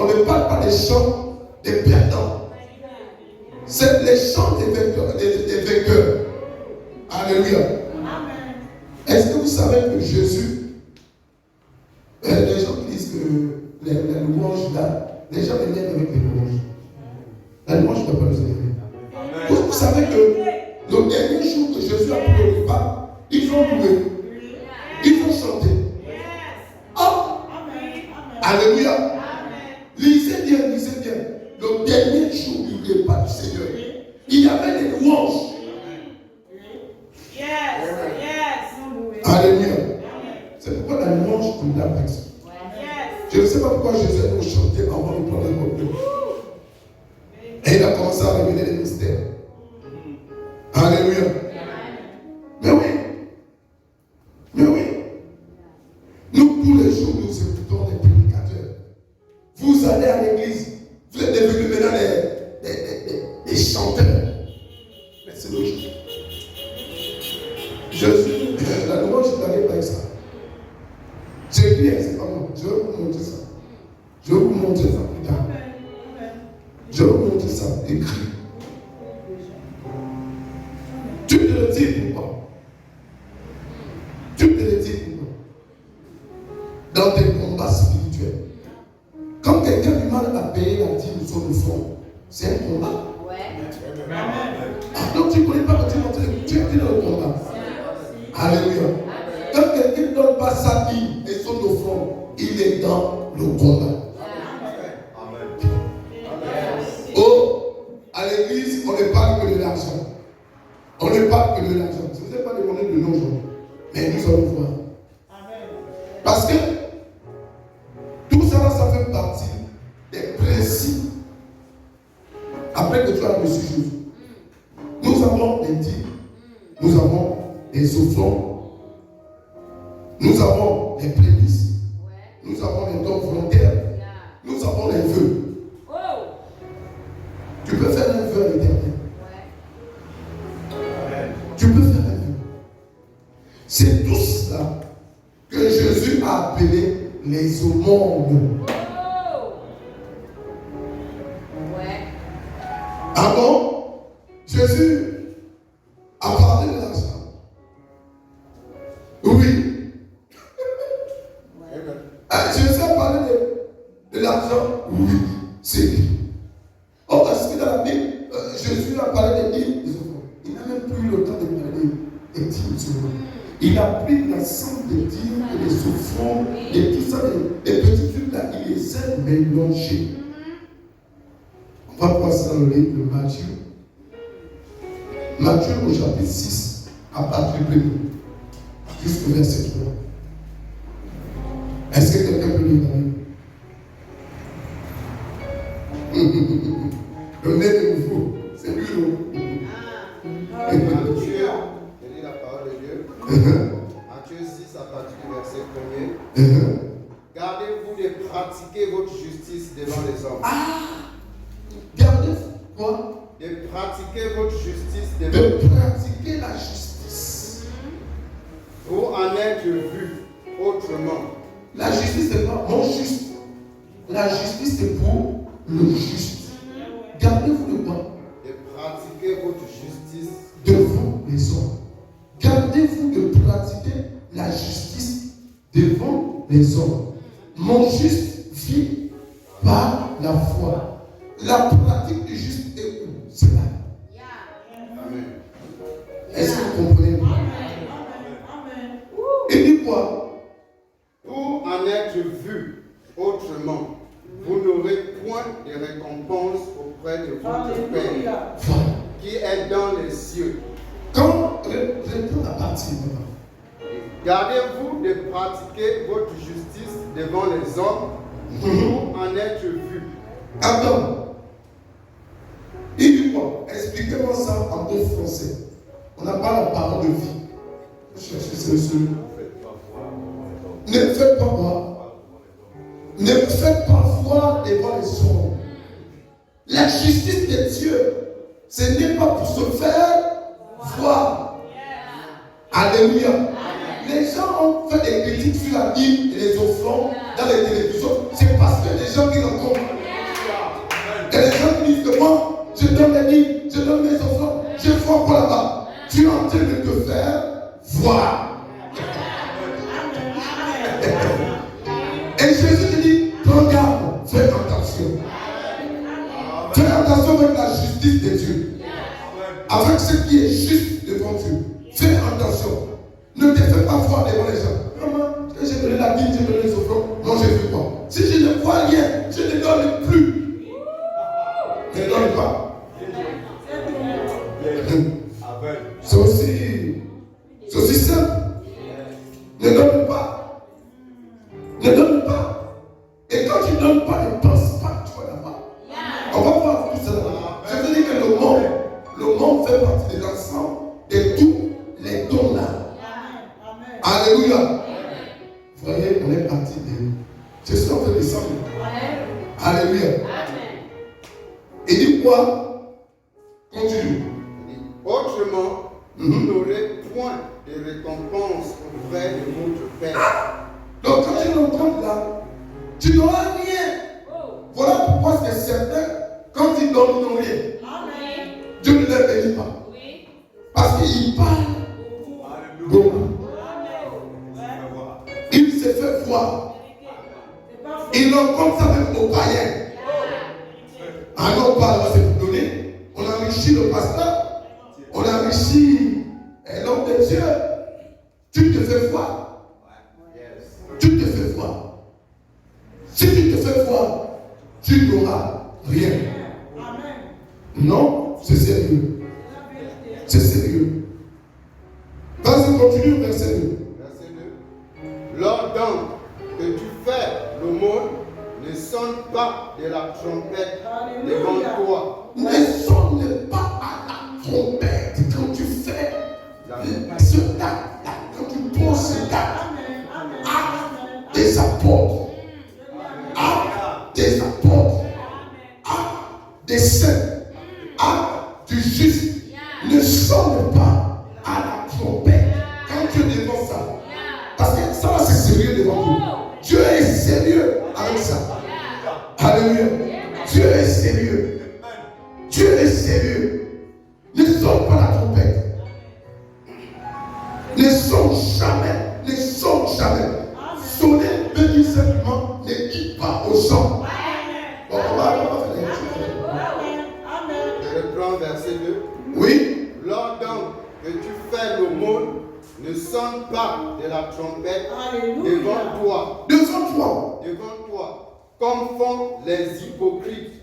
ne parle pas des chants des perdants. C'est les chants des vainqueurs. Alléluia. Est-ce que vous savez que Jésus, les gens qui disent que les louanges là, les gens viennent avec les louanges. La louange ne peut pas nous élever. Vous savez que le dernier jour que Jésus a pris le repas, ils ont loué. Ils ont chanté. Oh! Alléluia. Lisez bien. Le dernier jour du repas du Seigneur, il y avait des louanges. Alléluia. C'est pourquoi la louange nous l'a pris. Je ne sais pas pourquoi Jésus a chanté avant de prendre le mot. Et il a commencé à révéler les mystères. Alléluia. Mais oui. Nous, tous les jours, nous écoutons des prédicateurs. Vous allez à l'église. Vous êtes devenus maintenant des chanteurs. Mais c'est logique. Jésus, la louange, je n'avais pas ça. J'ai dit, c'est pas moi. Je vais vous montrer ça. Je vais vous montrer ça plus tard. Je vais vous montrer ça écrit. Tu te le dis pourquoi? Tu te le dis pourquoi? Dans tes combats spirituels. Quand quelqu'un du mal a payé la dîme sur le front, c'est un combat. Donc tu ne connais pas quand tu es montré, tu es dans le combat. Alléluia. Quand quelqu'un ne donne pas sa dîme et son offrande, il est dans le combat. Oh, à l'église, on ne parle que de l'argent. On ne parle que de l'argent. Je ne vous ai pas demandé de nos gens, mais nous allons voir. Parce que tout ça, ça fait partie des principes. Après tu as reçu Jésus. Nous avons des dîmes, nous avons des offrandes, nous avons des prémices, nous avons les dons volontaires, nous avons les vœux. Tu peux faire un vœu à l'Éternel. Tu peux faire un vœu. C'est tout cela que Jésus a appelé les aumônes. Ah bon? Jésus a parlé de l'argent. Oui. Jésus a parlé de l'argent. Oui. C'est lui. Or, parce que dans la Bible, Jésus a parlé des dîmes. Il n'a même plus eu le temps de parler des dîmes. Il a pris l'ensemble des dîmes, des offrandes, et tout ça, des petits trucs là, il les a mélangés. On va voir ça dans le livre de Matthieu. Matthieu au chapitre 6, à partir du 1er, jusqu'au verset 3. Est-ce que quelqu'un peut lire dans le livre? Le nez de nouveau, c'est lui, non? Matthieu, je lis la parole de Dieu. Matthieu 6, à partir du verset 1er. Gardez-vous de pratiquer votre justice devant les hommes. Gardez-vous quoi? De pratiquer votre justice De devant pratiquer la justice. pour en être vu autrement. La justice, c'est pas mon juste. La justice, c'est pour le juste. Gardez-vous de quoi? De pratiquer votre justice Devant les hommes. Gardez-vous de pratiquer la justice devant les hommes. Mon juste vit par la foi. La pratique du juste est où? C'est là. Amen. Est-ce que vous comprenez? Il dit quoi? Pour en être vu autrement, vous n'aurez point de récompense auprès de votre Père Voilà. qui est dans les cieux. Quand reprends la partie maintenant. Gardez-vous de pratiquer votre justice devant les hommes pour en être vu. Attends. Il dit quoi? Expliquez-moi ça en bon français. On n'a pas la parole de vie. Cherchez ce. Ne faites pas quoi? Ne faites pas foi devant les hommes. La justice de Dieu, ce n'est pas pour se faire voir. Alléluia. Les gens ont fait des critiques sur la Bible et les offrandes dans les télévisions. C'est parce que les gens qui rencontrent. Et les gens qui disent que moi, je donne les Bibles, je donne mes offrandes, je vois quoi là-bas. Tu es en train de te faire voir. Et Jésus te dit, prends garde, fais attention. Fais attention avec la justice de Dieu. Avec ce qui est juste devant Dieu. Fais attention. Ne te fais pas voir devant les gens. Maman, j'ai donné la Bible, j'ai donné les offrandes. Non, j'ai fait quoi? Si je ne vois rien, je ne donne plus. Je ne donne pas. C'est aussi simple. Ne donne pas. Ne donne pas. Et quand tu ne donnes pas, ne pense pas que tu vas l'avoir. On va voir tout ça. Je veux dire que le monde fait partie de l'ensemble de tous les dons là. Alléluia. Vous voyez, on est parti de. Je suis en train de descendre. Alléluia. Et dit quoi? Continue. Autrement, vous n'aurez point de récompense auprès de votre Père. Donc quand tu l'entends là, tu n'auras rien. Voilà pourquoi c'est certain, quand ils donnent, ils n'ont rien. Dieu ne les bénit pas. Parce qu'il parle beaucoup. Il s'est fait voir. Il rencontre ça même aux païens. Ah non, pas c'est pour donner. On enrichit le pasteur. On enrichit l'homme de Dieu. Tu te fais voir. Tu te fais voir. Si tu te fais voir, tu n'auras rien. Non, c'est sérieux. C'est sérieux. Vas-y, continue, verset 2. Verset 2. Lors donc que tu fais l'aumône, ne sonne pas de la trompette devant toi. Ne sonne à la trompette, quand tu fais ce acte, quand tu poses cet acte, acte des apôtres, acte des apôtres, acte des saints, acte du juste, ne sonne pas à la trompette quand tu es devant ça. Parce que ça, c'est sérieux devant Dieu. Dieu est sérieux avec ça. Alléluia. Dieu est sérieux. Dieu est sérieux. Ne sonne pas la trompette. Ne sonne jamais. Ne sonne jamais. Sonner veut dire simplement ne dis pas aux gens. Bon, on va faire les choses. Je reprends verset 2. Oui. Lors donc que tu fais l'aumône, ne sonne pas de la trompette devant toi. Devant toi. Devant toi. Comme font les hypocrites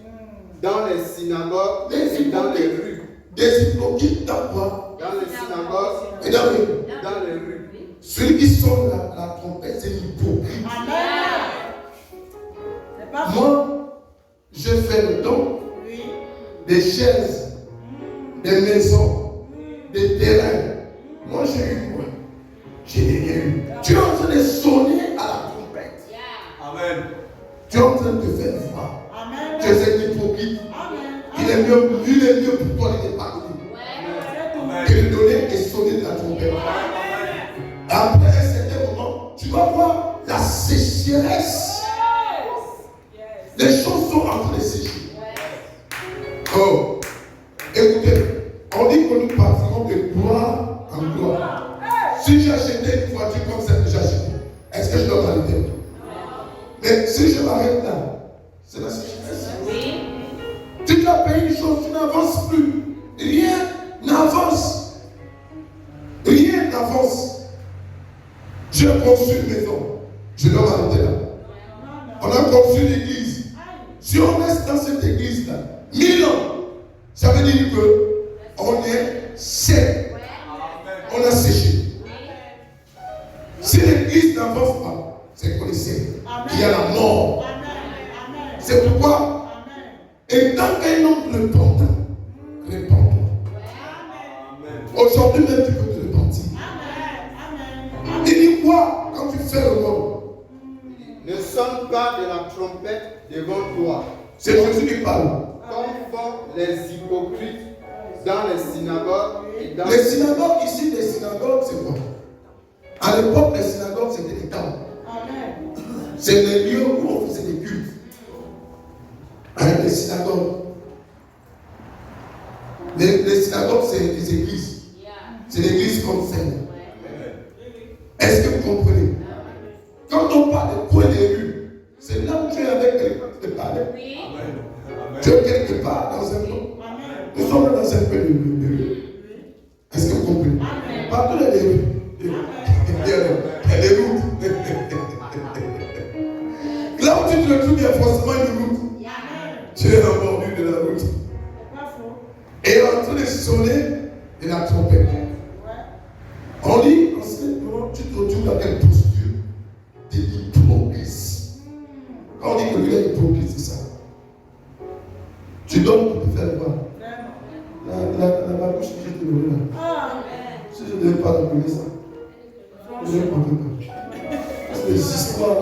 dans les synagogues et dans les rues. Des hypocrites dans quoi? Dans les synagogues Et dans les rues. Celui qui sonne la trompette, c'est l'hypocrite. Moi, je fais le don des chaises, des maisons, des terrains. Moi, j'ai eu quoi? Je n'ai rien eu. Tu es en train de sonner à la trompette. Amen. Tu es en train de faire voir. Tu es un hypocrite. Il est mieux pour toi de t'épargner que de donner et sonner de la trompette. Après un certain moment, tu vas voir la sécheresse. Les choses sont en train de sécher. Oh, écoutez, on dit que nous partirons de gloire en gloire. Si j'ai acheté une voiture comme celle que j'ai achetée, est-ce que je dois valider? Mais si je m'arrête là, c'est la sécheresse. Tu dois payer une chose, tu n'avances plus. Rien n'avance. Rien n'avance. J'ai conçu une maison. Je dois m'arrêter là. On a conçu l'église. Si on reste dans cette église-là, 1000 ans, ça veut dire qu'on est sec. On a séché. Si l'église n'avance pas, c'est qu'on est sec. Il y a la mort. C'est pourquoi, et tant qu'un homme repentant, répands-toi. Aujourd'hui même, tu peux te repentir. Il dit quoi quand tu fais le monde? Ne sonne pas de la trompette devant toi. C'est Jésus qui parle. Comme font les hypocrites dans les synagogues et dans Les synagogues, ici, les synagogues, c'est quoi? À l'époque, les synagogues, c'était des temples. C'est les lieux où on faisait des cultes. Avec les synagogues. Les synagogues, c'est des églises. C'est l'église comme celle. Est-ce que vous comprenez? Quand on parle de coin des rues, c'est là où tu es avec quelque part. Tu es quelque part dans un nom. Nous sommes dans un peu de rue. Est-ce que vous comprenez? Partout il y a des rues. Il y a des routes. Là où tu te retrouves, il y a forcément une route. Tu es en bordure de la route. Et en train de sonner de la trompette. On dit, en ce moment, tu te retrouves dans quelle posture? De l'hypocrisie. Quand on dit que lui est hypocrite, c'est ça. Tu donnes pour te faire voir. La bouche que j'ai te donnée là. Si je ne devais pas t'appeler ça, je ne m'en veux pas. Parce que les histoires.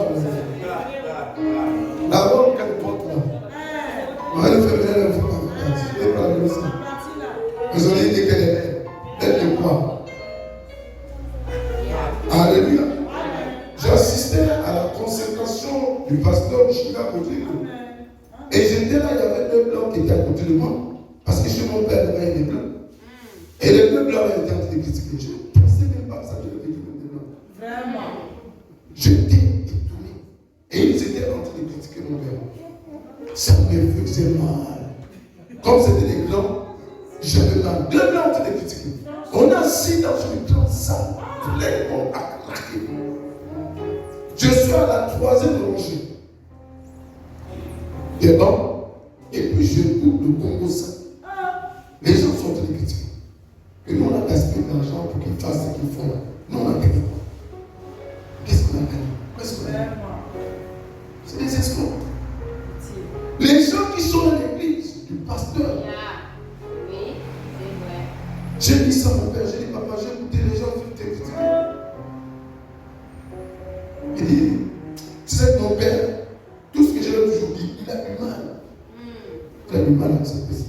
D'abord, qu'elle porte là. On va le faire venir la fois. Je ne vais pas l'appeler ça. Vous avez dit qu'elle est elle de quoi? Alléluia. J'ai assisté à la consécration du pasteur de Chicago. Et j'étais là, il y avait deux blancs qui étaient à côté de moi. Parce que chez mon père, il y avait des blancs. Et les deux blancs étaient en train de critiquer. Je ne pensais même pas que ça devait être des blancs. Vraiment. J'étais étonné. Et ils étaient en train de critiquer mon père. Ça me faisait mal. Comme c'était des blancs, j'avais mal. Deux blancs en train de critiquer. On a assis dans une grande salle. Plein monde à claquer. Je suis à la troisième rangée. Et donc, et puis je coupe le Congo ça. Les gens sont en train de critiquer. Et nous, on a gaspillé de l'argent pour qu'ils fassent ce qu'ils font. Nous, on a gagné quoi? Qu'est-ce qu'on a gagné? Qu'est-ce qu'on a gagné? C'est des escrocs. Les gens qui sont dans l'église du pasteur, il a du mal. Il a du mal à accepter ça.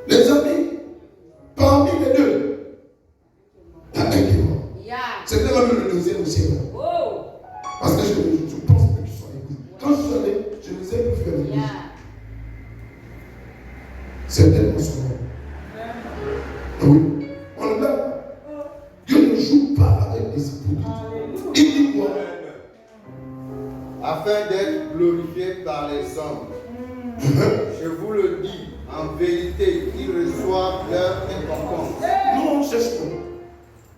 Les amis, parmi les deux, il y a un qui est mort. C'était même le deuxième aussi. Parce que je pense que tu sois l'église. Quand je suis allé, je ne sais plus faire l'église. C'est tellement son nom. Oui. On est là. Dieu ne joue pas avec les hypocrites. Il dit quoi? Afin d'être glorifié par les hommes. Je vous le dis, en vérité, ils reçoivent leur récompense. Nous, on cherche quoi?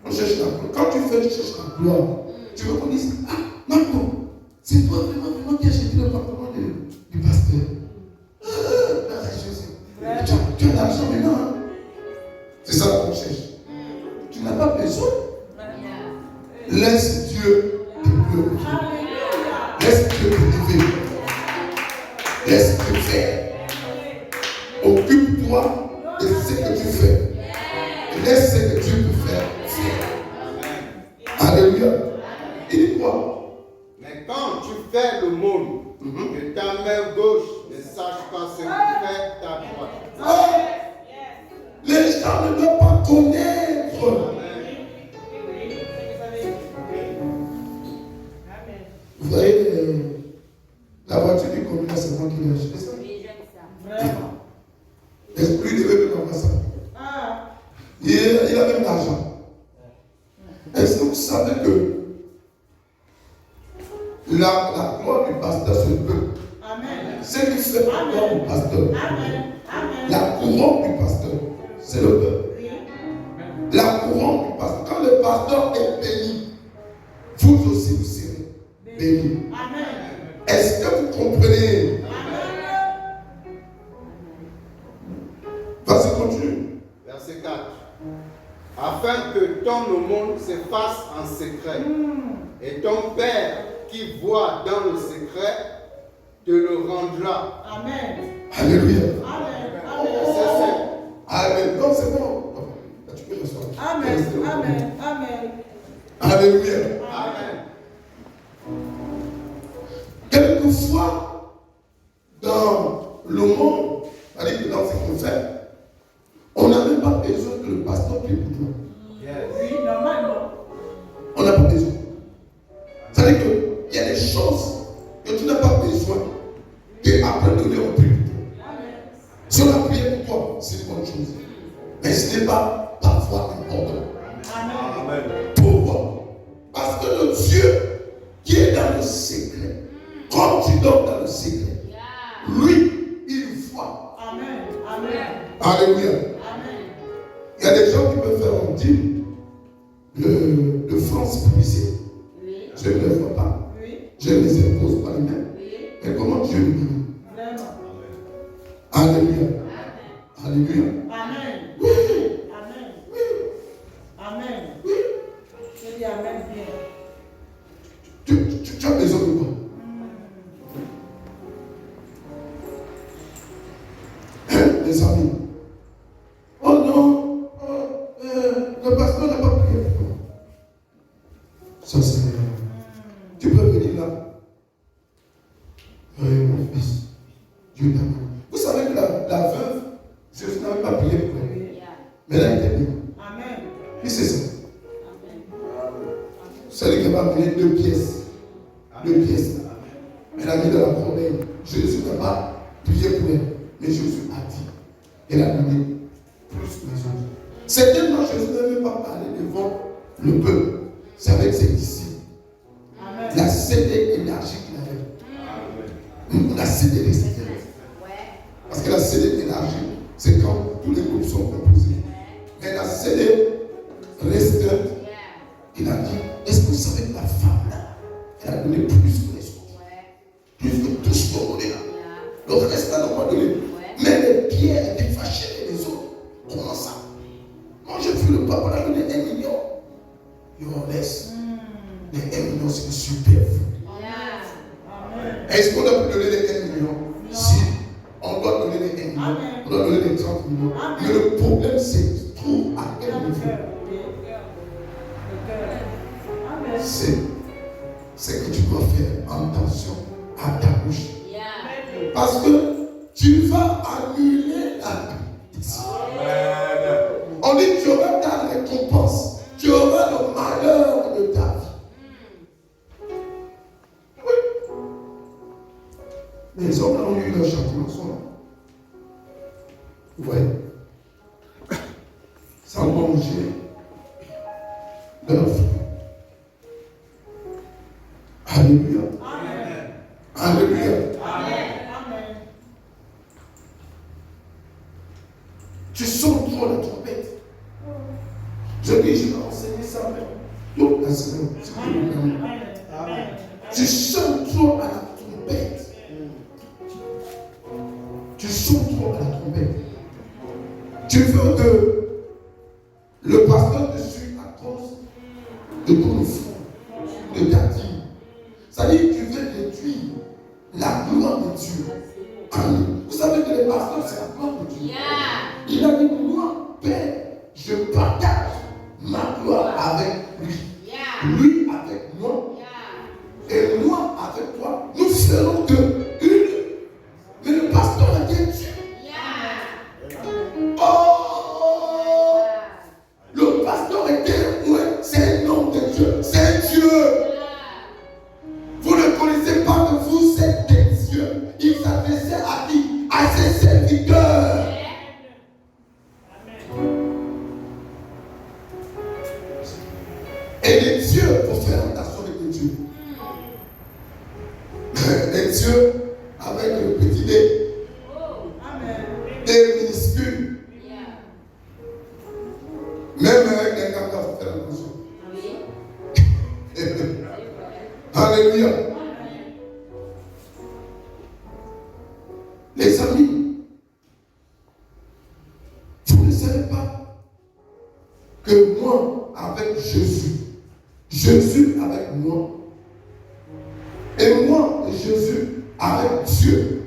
On cherche la gloire. Quand tu cherches la gloire, tu veux qu'on dise, ah, Marco, c'est toi vraiment qui as acheté le appartement du pasteur. Tu as l'argent maintenant. Hein? C'est ça qu'on cherche. Tu n'as pas besoin. Laisse Dieu te glorifier. Laisse Dieu t'élever. Laisse Dieu faire. Occupe-toi de ce que tu fais. Laisse ce que Dieu peut faire. Alléluia. Il dit quoi? Mais quand tu fais le monde, que ta main gauche ne sache pas ce que fait ta droite. Ah, les gens ne doivent pas connaître. Vous voyez, la voiture du communard, c'est moi qui l'ai acheté ça. Vraiment. L'esprit devait me avoir ça. Il a même l'argent. Est-ce que vous savez que la gloire du pasteur, c'est le peuple? Ce qui fait la gloire du pasteur, la couronne du pasteur, c'est le peuple. La couronne du pasteur, quand le pasteur est béni, vous aussi vous serez bénis. Est-ce que vous comprenez? Vas-y, continue. Verset 4. Afin que ton aumône se fasse en secret, et ton Père qui voit dans le secret te le rendra. Alléluia. Verset 7. Amen. Non, c'est bon. Tu peux recevoir. Amen. Alléluia. Amen. Quelquefois, dans le monde, c'est-à-dire que dans ce qu'on fait, on n'a même pas besoin que le pasteur prie pour toi. Oui, normalement. On n'a pas besoin. C'est-à-dire qu'il y a des choses que tu n'as pas besoin qu'après donner on prie pour toi. Si on a prié pour toi, c'est une bonne chose. Mais ce n'est pas parfois important. Amen. Pourquoi? Parce que le Dieu qui est dans le secret, quand tu dors dans le secret, lui, il voit. Alléluia. Il y a des gens qui peuvent faire un deal de France publicité. Je ne les vois pas. Je ne les impose pas les mêmes. Mais comment Dieu le dit? Alléluia. Alléluia. Oui. Je dis Amen bien. Tu as besoin de quoi? Les amis. Oh non, le pasteur n'a pas prié pour toi. Ça c'est. Tu peux venir là. Oui, mon fils. Dieu t'a pris. Vous savez que la veuve, Jésus n'avait pas prié pour elle. Mais là, il était bien. Oui, c'est ça. Celui qui va amener 2 pièces. 2 pièces. Elle a mis dans la corbeille. Jésus n'a pas prié pour elle. Mais Jésus a dit. Elle a donné plus les autres. Certainement, Jésus ne veut pas parler devant le peuple. C'est avec ses disciples. La CD énergie qu'il avait. La CD restante. Parce que la CD énergie, c'est quand tous les groupes sont composés. Mais la CD restante, il a dit, est-ce que vous savez que la femme là, elle a donné plus que les autres? Plus que tout ce qu'on est là. Le reste là n'a pas donné. Mais les pierres étaient fâchées les autres. Comment ça? Quand j'ai vu le pape, on a donné 1 million. Il en laisse. Les 1 million, c'est super fou. Est-ce qu'on a pu donner les 1 million? Si. On doit donner les 1 million. On doit donner les 30 millions. Mais le problème, c'est trouve à quel niveau. C'est ce que tu dois faire en attention à ta bouche. Parce que tu vas annuler la bénédiction. On dit que tu auras ta récompense. Tu auras le malheur de ta vie. Oui. Mais les hommes ont eu leur châtiment, sont là. Vous voyez? Sans manger leur fruit. Alléluia. Amen. Alléluia. Amen. Tu sens trop la trompette. Je dis, je vais enseigner ça même. Toute la semaine. Tu sens trop à la trompette. Tu sens trop à la trompette. Tu veux que le pasteur te suive à cause de ton fond, de ta vie. C'est-à-dire que tu veux détruire la gloire de Dieu. Amen. Vous savez que le pasteur, c'est la gloire de Dieu. Il a dit, moi, Père, je partage ma gloire avec lui. Lui avec moi. Et moi avec toi. Nous serons que une. Mais le pasteur était Dieu. Oh! Le pasteur était, ouais, c'est un nom de Dieu. C'est Dieu. Vous ne connaissez pas que vous êtes des dieux. Il s'adressait à qui? À ses serviteurs. Et les dieux, il faut faire attention avec les dieux. Les dieux avec le petit dé. Des minuscules. Même avec les cancans, il faut faire attention. Alléluia. Les amis, vous ne savez pas que moi, avec Jésus avec moi, et moi et Jésus avec Dieu,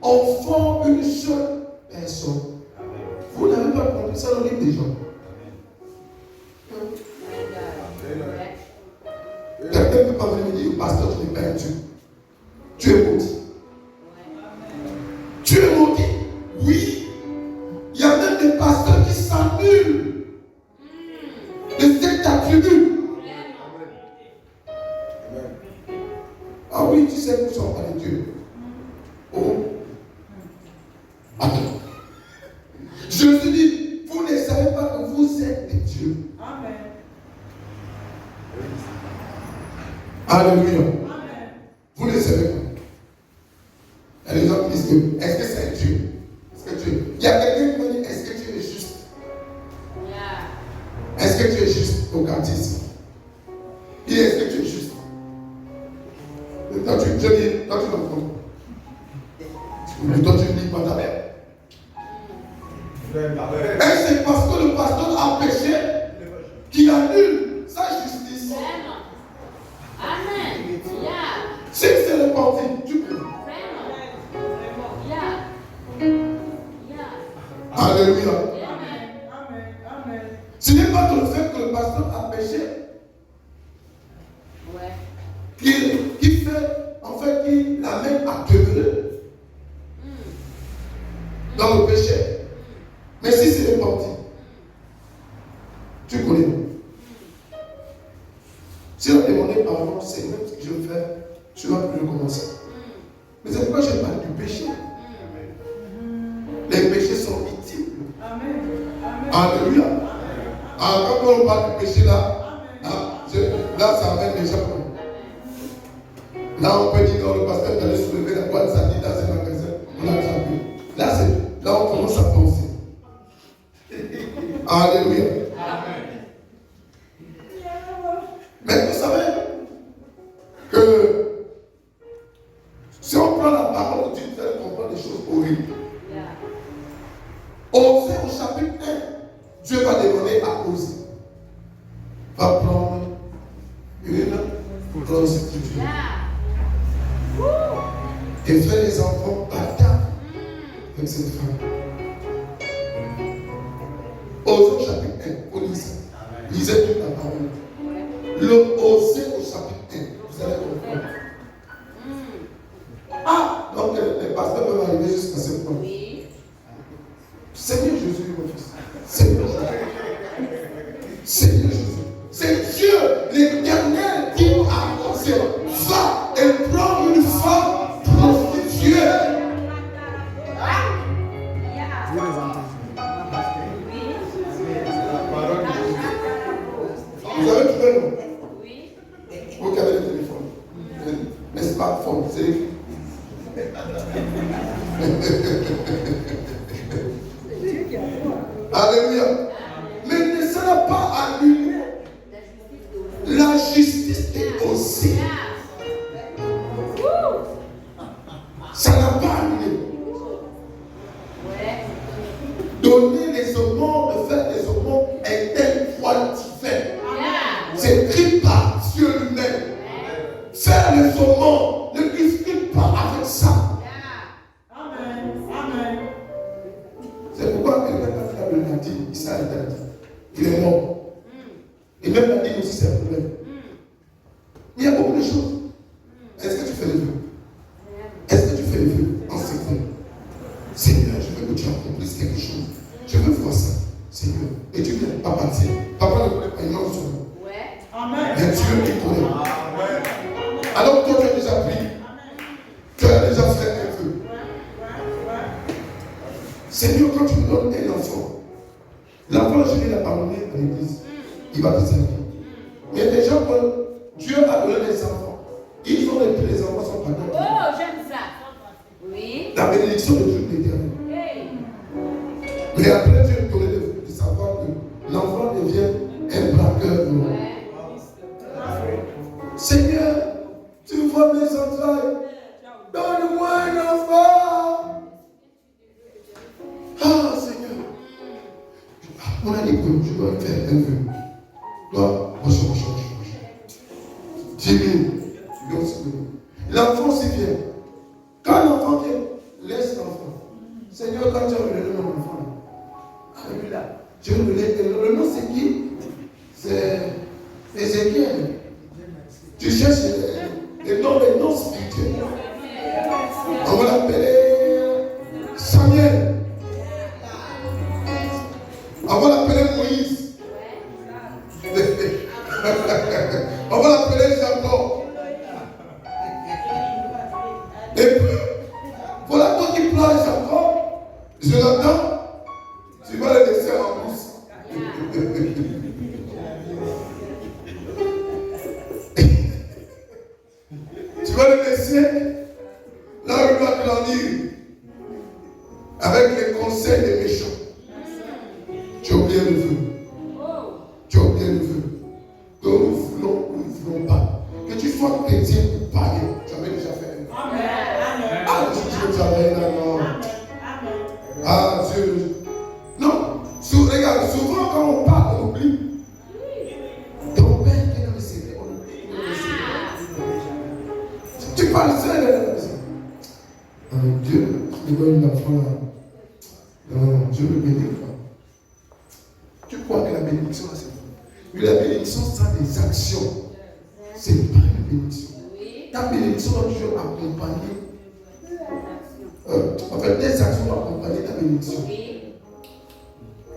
on forme une seule personne. Vous n'avez pas compris ça dans le livre des gens. Quelqu'un ne peut pas venir me dire, pasteur, tu n'es pas un Dieu. Tu es maudit. Tu es maudit? Oui. Il y a même des pasteurs qui s'annulent de cet attribut. Ah oui, tu sais, nous ne sommes pas des dieux. Oh. Attends. Jésus dit, vous ne savez pas que vous êtes des dieux. Amen. Alléluia. Amen. Vous ne savez pas. Il y a des gens qui disent que, est-ce que c'est un Dieu? Est-ce que tu es... Il y a quelqu'un qui me dit, est-ce que tu es juste? Est-ce que tu es juste au quartier? Il dit, est-ce que tu es juste? Toi, tu l'entends. Toi, tu ne lis pas ta mère. Et c'est parce que le pasteur a péché qu'il annule sa justice. Amen. Si c'est repenti, tu peux. Alléluia. Amen. Ce n'est pas le fait que le pasteur a péché qui fait, en fait, qui l'amène à demeurer dans le péché. Mais si c'est repenti, tu connais. Si on a demandé pardon, c'est même ce que je fais, tu vas plus recommencer. Mais c'est pourquoi je parle du péché. Les péchés sont multiples. Alléluia. Quand on parle du péché là, là ça amène les gens. Là on peut dire, non, le pasteur est allé soulever la toile samedi dans un magasin, on a attrapé. Là on commence à penser. Alléluia. Mais vous savez que si on prend la parole de Dieu, vous allez comprendre des choses horribles. Osée au chapitre 1, Dieu va demander à Osée. Va prendre une prostituée. Et faire les enfants bâtards avec cette femme. Osée au chapitre 1, au lycée. Lisez toute la parole. Le Osée au chapitre 1, vous allez comprendre. les pasteurs peuvent arriver jusqu'à ce point. Oui. Seigneur Jésus, mon fils. Seigneur Jésus. Seigneur Jésus. C'est Dieu, l'Éternel, qui nous a annoncé. Va et prends une femme prostituée. Vous avez trouvé le nom? Oui. Vous qui avez le téléphone. Les smartphones, c'est écrit. Alléluia. Mais ne sera pas annulé. La justice est aussi. Ça n'a pas annulé. Donner les aumônes, de faire des aumônes est un point différent. C'est écrit par Dieu lui-même. Faire les aumônes ne discute pas avec ça. Amen. Amen. C'est pourquoi quelqu'un qui a le Nadine, il s'est interdit. Il est mort. Et même Nadine aussi, c'est un problème. Il y a beaucoup de choses. Est-ce que tu fais les vœux? Est-ce que tu fais les vœux en secret? Seigneur, je veux que tu accomplisses quelque chose. Je veux voir ça. Seigneur. Et tu viens, papa, tiens. Papa ne connaît pas, il n'en sait pas. Amen. Mais Dieu lui connaît. Alors toi, tu as déjà pris. Tu as déjà fait un vœu. Seigneur, quand tu me donnes un enfant, l'enfant, je vais l'abandonner à l'église. Il va te servir. Il y a des gens que Dieu a donné des enfants. Ils ont les enfants sont pas Oh, d'accord. j'aime ça. Oui. La bénédiction de Dieu est éternelle. Hey. Mais après, Dieu te donne de savoir que l'enfant devient un braqueur. Seigneur, tu vois mes entrailles. Donne-moi un enfant. Ah, Seigneur. On a dit que je dois faire un vœu. Toi, bonjour. 10 000. L'enfant s'y vient. Quand l'enfant vient, laisse l'enfant. Seigneur, quand tu as donné mon enfant, alléluia. Tu as donné le nom, c'est qui? C'est Ézéchiel. Tu cherches les noms spirituels. On va l'appeler Samuel. On va l'appeler Moïse. On va l'appeler Jacob. Et puis, voilà toi qui pleures Jacob. Je l'entends. Tu vas le laisser en bouche. Tu vas le laisser là où il doit grandir. Avec les conseils des méchants. Tu as oublié le feu. Tu as oublié le feu. Que nous voulons ou nous ne voulons pas. Que tu sois chrétien ou païen. Tu avais déjà fait un. Amen. Ah, je t'avais non. Ah, Dieu. Non. Regarde, souvent quand on parle, on oublie. Ton père qui est dans le secret, on oublie. Tu parles seul dans le secret. Dieu, tu me donnes une enfant là. Non, Dieu le bénit. Tu crois que la bénédiction, c'est tout. Mais la bénédiction sans des actions, c'est pas une bénédiction. Ta bénédiction doit toujours accompagner. En fait, des actions doivent accompagner ta bénédiction.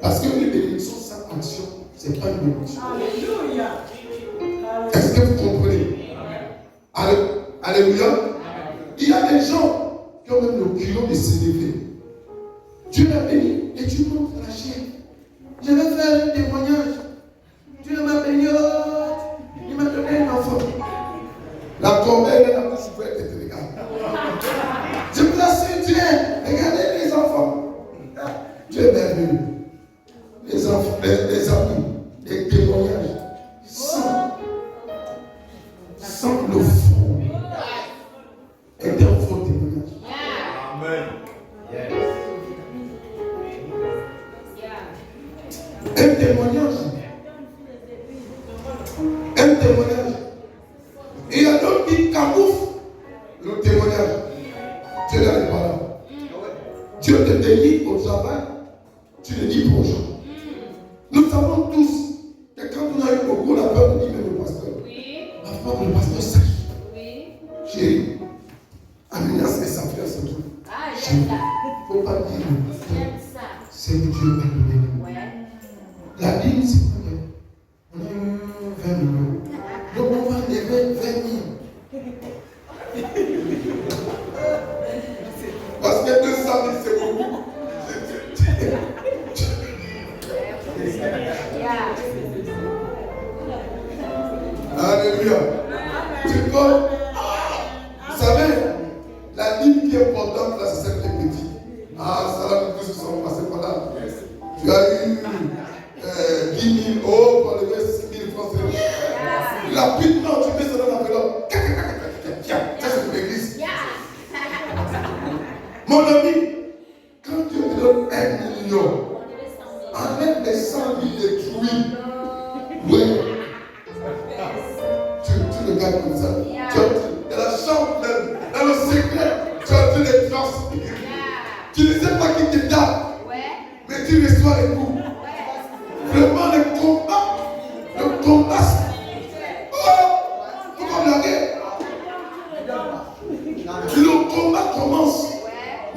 Parce qu'une bénédiction sans action, c'est pas une bénédiction. Alléluia. Est-ce que vous comprenez? Alléluia. Il y a des gens qui ont même le culot de s'élever. Dieu l'a béni et tu montes la chair. Je vais faire un témoignage. Dieu m'a béni. Il m'a donné un enfant. La corbeille est la bouche ouverte et te regarde. Je place Dieu. Regardez les enfants. Dieu est merveilleux. Les enfants, les amis, les témoignages. Sans le fond. Et un faux témoignage. Amen. Un témoignage. Un témoignage. Et il y a d'autres qui camouflent le témoignage. Dieu n'est pas là. Dieu te bénit au travail. Tu le dis pour aux gens. Nous savons tous que quand on a eu beaucoup la peur de dire même le pasteur. Parfois le pasteur sache. Chérie, Amina c'est sa frère, c'est tout. j'aime ça. Il ne faut pas dire J'aime ça. c'est que Dieu m'a donné. Ouais. La dîme, c'est combien? On a eu 20 millions. Donc on va lever 20 000. Parce que 200 000 c'est beaucoup. Alléluia. Tu vois, vous savez, la ligne qui est importante là, c'est celle qui est petite. Ah, ça là, tous se sont passés par là. Tu as eu 10 000 euros pour lever 6 000 francs. Rapidement, tu mets ça dans l'enveloppe. Tiens, ça c'est pour l'église. Mon ami, quand Dieu te donne 1 million, enlève les 100 000 détruits. Oui. Tu le gardes comme ça. Dans la chambre, dans le secret, tu as vu les transmis. Tu ne sais pas qui te tape, mais tu reçois les coups. Vraiment, le combat. Oh, vous comprenez? Le combat commence.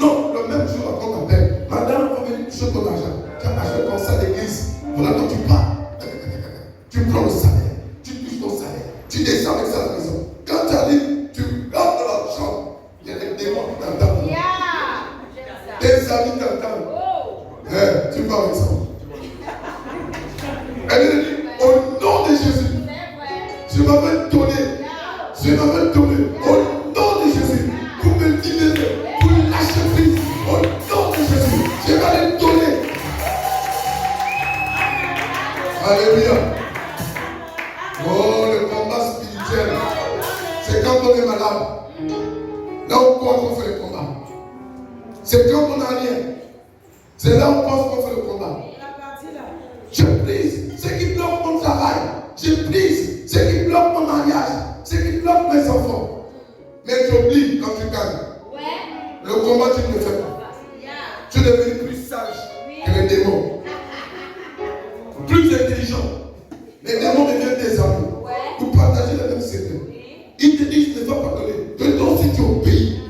Non, le même jour, quand on t'appelle, madame, on va venir toucher ton argent. Tu as acheté ton salaire d'église. Voilà, quand tu pars, tu prends le salaire, tu touches ton salaire, tu descends avec ça à la maison. Quand tu arrives, tu rentres dans la chambre. Il y a des démons qui t'entendent. Tes amis t'entendent. Tu pars avec ça. Elle dit, au nom de Jésus, je m'avais donné, au nom de Jésus, pour me libérer, pour lâcher prise, au nom de Jésus, je vais les donner. Alléluia. Oh, le combat spirituel, c'est quand on est malade. Là où on fait le combat. C'est quand on n'a rien. C'est là où on pense qu'on fait le combat. Je brise ce qui bloque mon travail. Je brise ce qui bloque mon mariage. Ce qui bloque mes enfants. Mais j'oublie quand tu gagnes. Le combat, tu ne le fais pas. Tu es devenu plus sage que les démons. Plus intelligent. Les démons deviennent tes amis. Vous partagez les mêmes secrets. Ils te disent, je ne vais pas donner. De donc si tu obéis.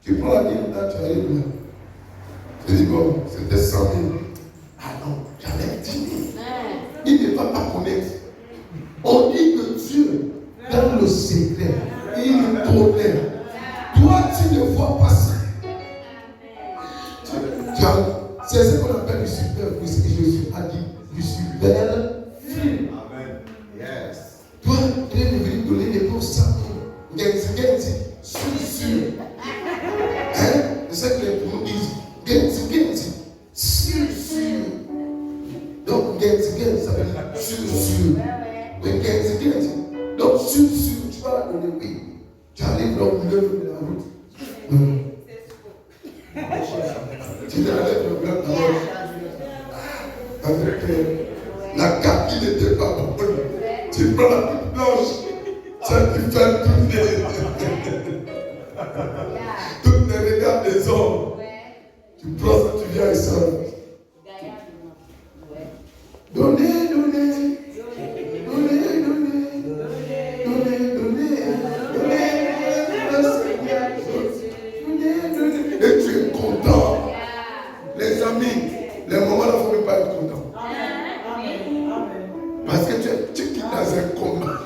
Tu prends la guillemette, tu arrives là. Tu dis, bon, c'était 100 000. Ah non, j'avais 10 000. Il ne va pas connaître. On dit que Dieu, dans le secret, il connaît. Toi, tu ne vois pas ça. C'est ce qu'on appelle du superfuge. Jésus a dit du superfuge. Amen. Yes. Toi, tu es venu donner des pauvres 100 000. Genzi, sûr. Hein? C'est ce que les pauvres disent. Genzi, sûr. Donc, Genzi, ça veut dire sûr. Mais Genzi. Donc, sûr, tu vas la donner, oui. Tu arrives dans le milieu de la route. Tu t'arrêtes le blanc avec la carte qui n'était pas bonne. Tu prends la petite blanche, ça qui fait toutes les regards des hommes. Tu prends ça, tu viens et ça. Donnez. Et tu es content. Les amis, les moments là, il ne faut même pas être content. Parce que tu quittes dans un combat.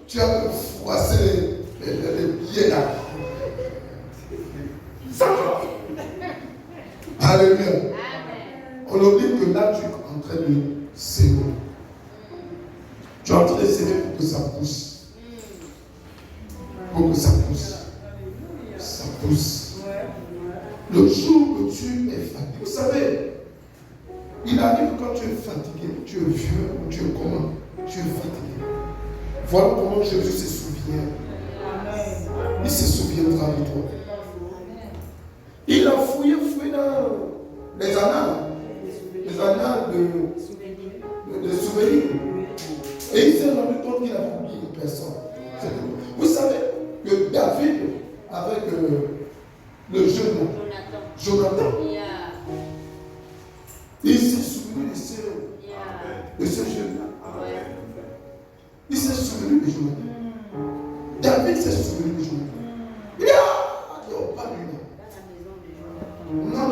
Tu as froissé les pieds là. Ça va. Alléluia. On oublie que là, tu es en train de s'aimer. Tu es en train de s'aimer pour que ça pousse. Pour que ça pousse. Ça pousse. Le jour que tu es fatigué, vous savez, il arrive quand tu es fatigué, tu es vieux, ou tu es comment, tu es fatigué. Voilà comment Jésus se souvient. Il se souviendra de toi. Il a fouillé dans les annales de souvenirs. Et il s'est rendu compte qu'il a oublié une personne. Vous savez que David, avec le jeune Jonathan, il s'est souvenu de ce jeune. Il s'est souvenu de Jonathan. David s'est souvenu de Jonathan. Il dit, ah, non, pas lui. Non.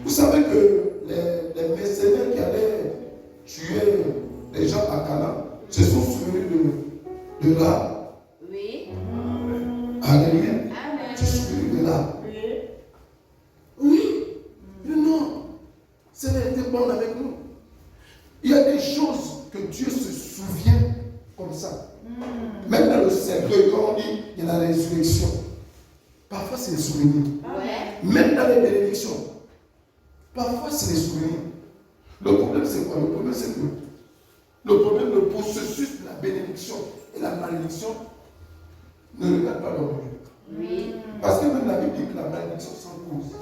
Vous savez que les mercenaires qui allaient tuer les gens à Canaan se sont souvenus de Rahab. Oui. Alléluia. Amen. Se sont souvenus de Rahab. Oui. Non. C'est été bon avec nous. Il y a des choses que Dieu se souvient comme ça. Même dans le cercueil, quand on dit il y a la résurrection, parfois c'est des souvenirs. Ouais. Même dans les bénédictions, parfois c'est des souvenirs. Le problème c'est quoi? Le problème c'est que le processus de la bénédiction et la malédiction ne regarde pas l'orgueil. Oui. Parce que même la Bible dit que la malédiction sans cause.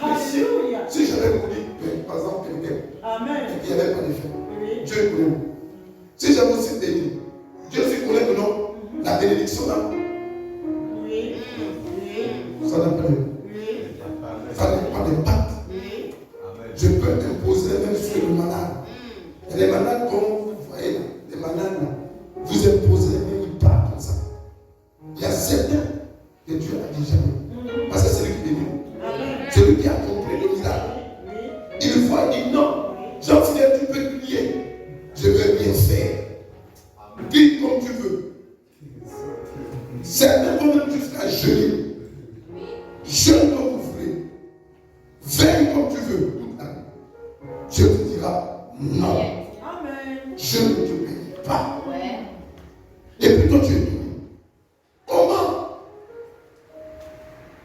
Alléluia. Si j'avais maudit, par exemple, quelqu'un, Amen. et qu'il n'y avait pas d'effet, Oui. Dieu connaît. Si j'avais aussi béni, Dieu aussi connaît que non, la bénédiction là, Oui. ça n'a pas de. Oui. Ça n'a pas d'impact. Oui. Je peux imposer même sur le malade. Et les malades, comme vous voyez là, les malades là, vous imposez, mais ils partent comme ça. Il y a certains que Dieu a déjà mis. Parce que c'est lui qui bénit. C'est lui qui a compris le miracle. Il voit, il dit non. Jean-Philippe, tu peux crier. Je veux bien faire. Crie comme tu veux. Certains vont même jusqu'à jeûner. Jeûne comme vous voulez. Veille comme tu veux. Je te dirai non. Amen. Je ne te bénis pas. Ouais. Et puis toi tu es béni. Comment?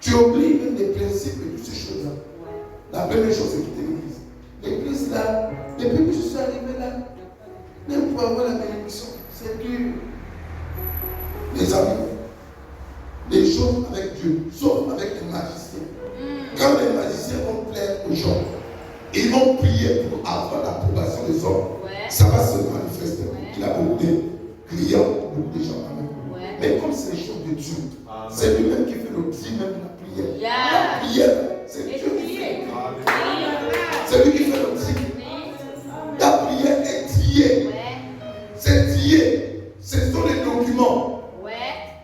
Tu oublies même les principes et toutes ces choses-là. La première chose c'est quitter l'église. L'église là, depuis que je suis arrivé là, même pour avoir la bénédiction, c'est dur. Les amis, les choses avec Dieu, sauf avec les magiciens. Quand les magiciens vont plaire aux gens, ils vont prier pour avoir l'approbation des hommes. Ouais. Ça va se manifester. Ouais. Il a beaucoup de clients, beaucoup de gens avec lui. Ouais. Mais comme c'est les choses de Dieu, c'est lui-même qui fait le tri même de la prière. Yeah. La prière, c'est Et Dieu qui prier. fait. Oui. C'est lui qui fait le tri. La prière est triée. Ouais. C'est trié. Ce sont les documents. Ouais.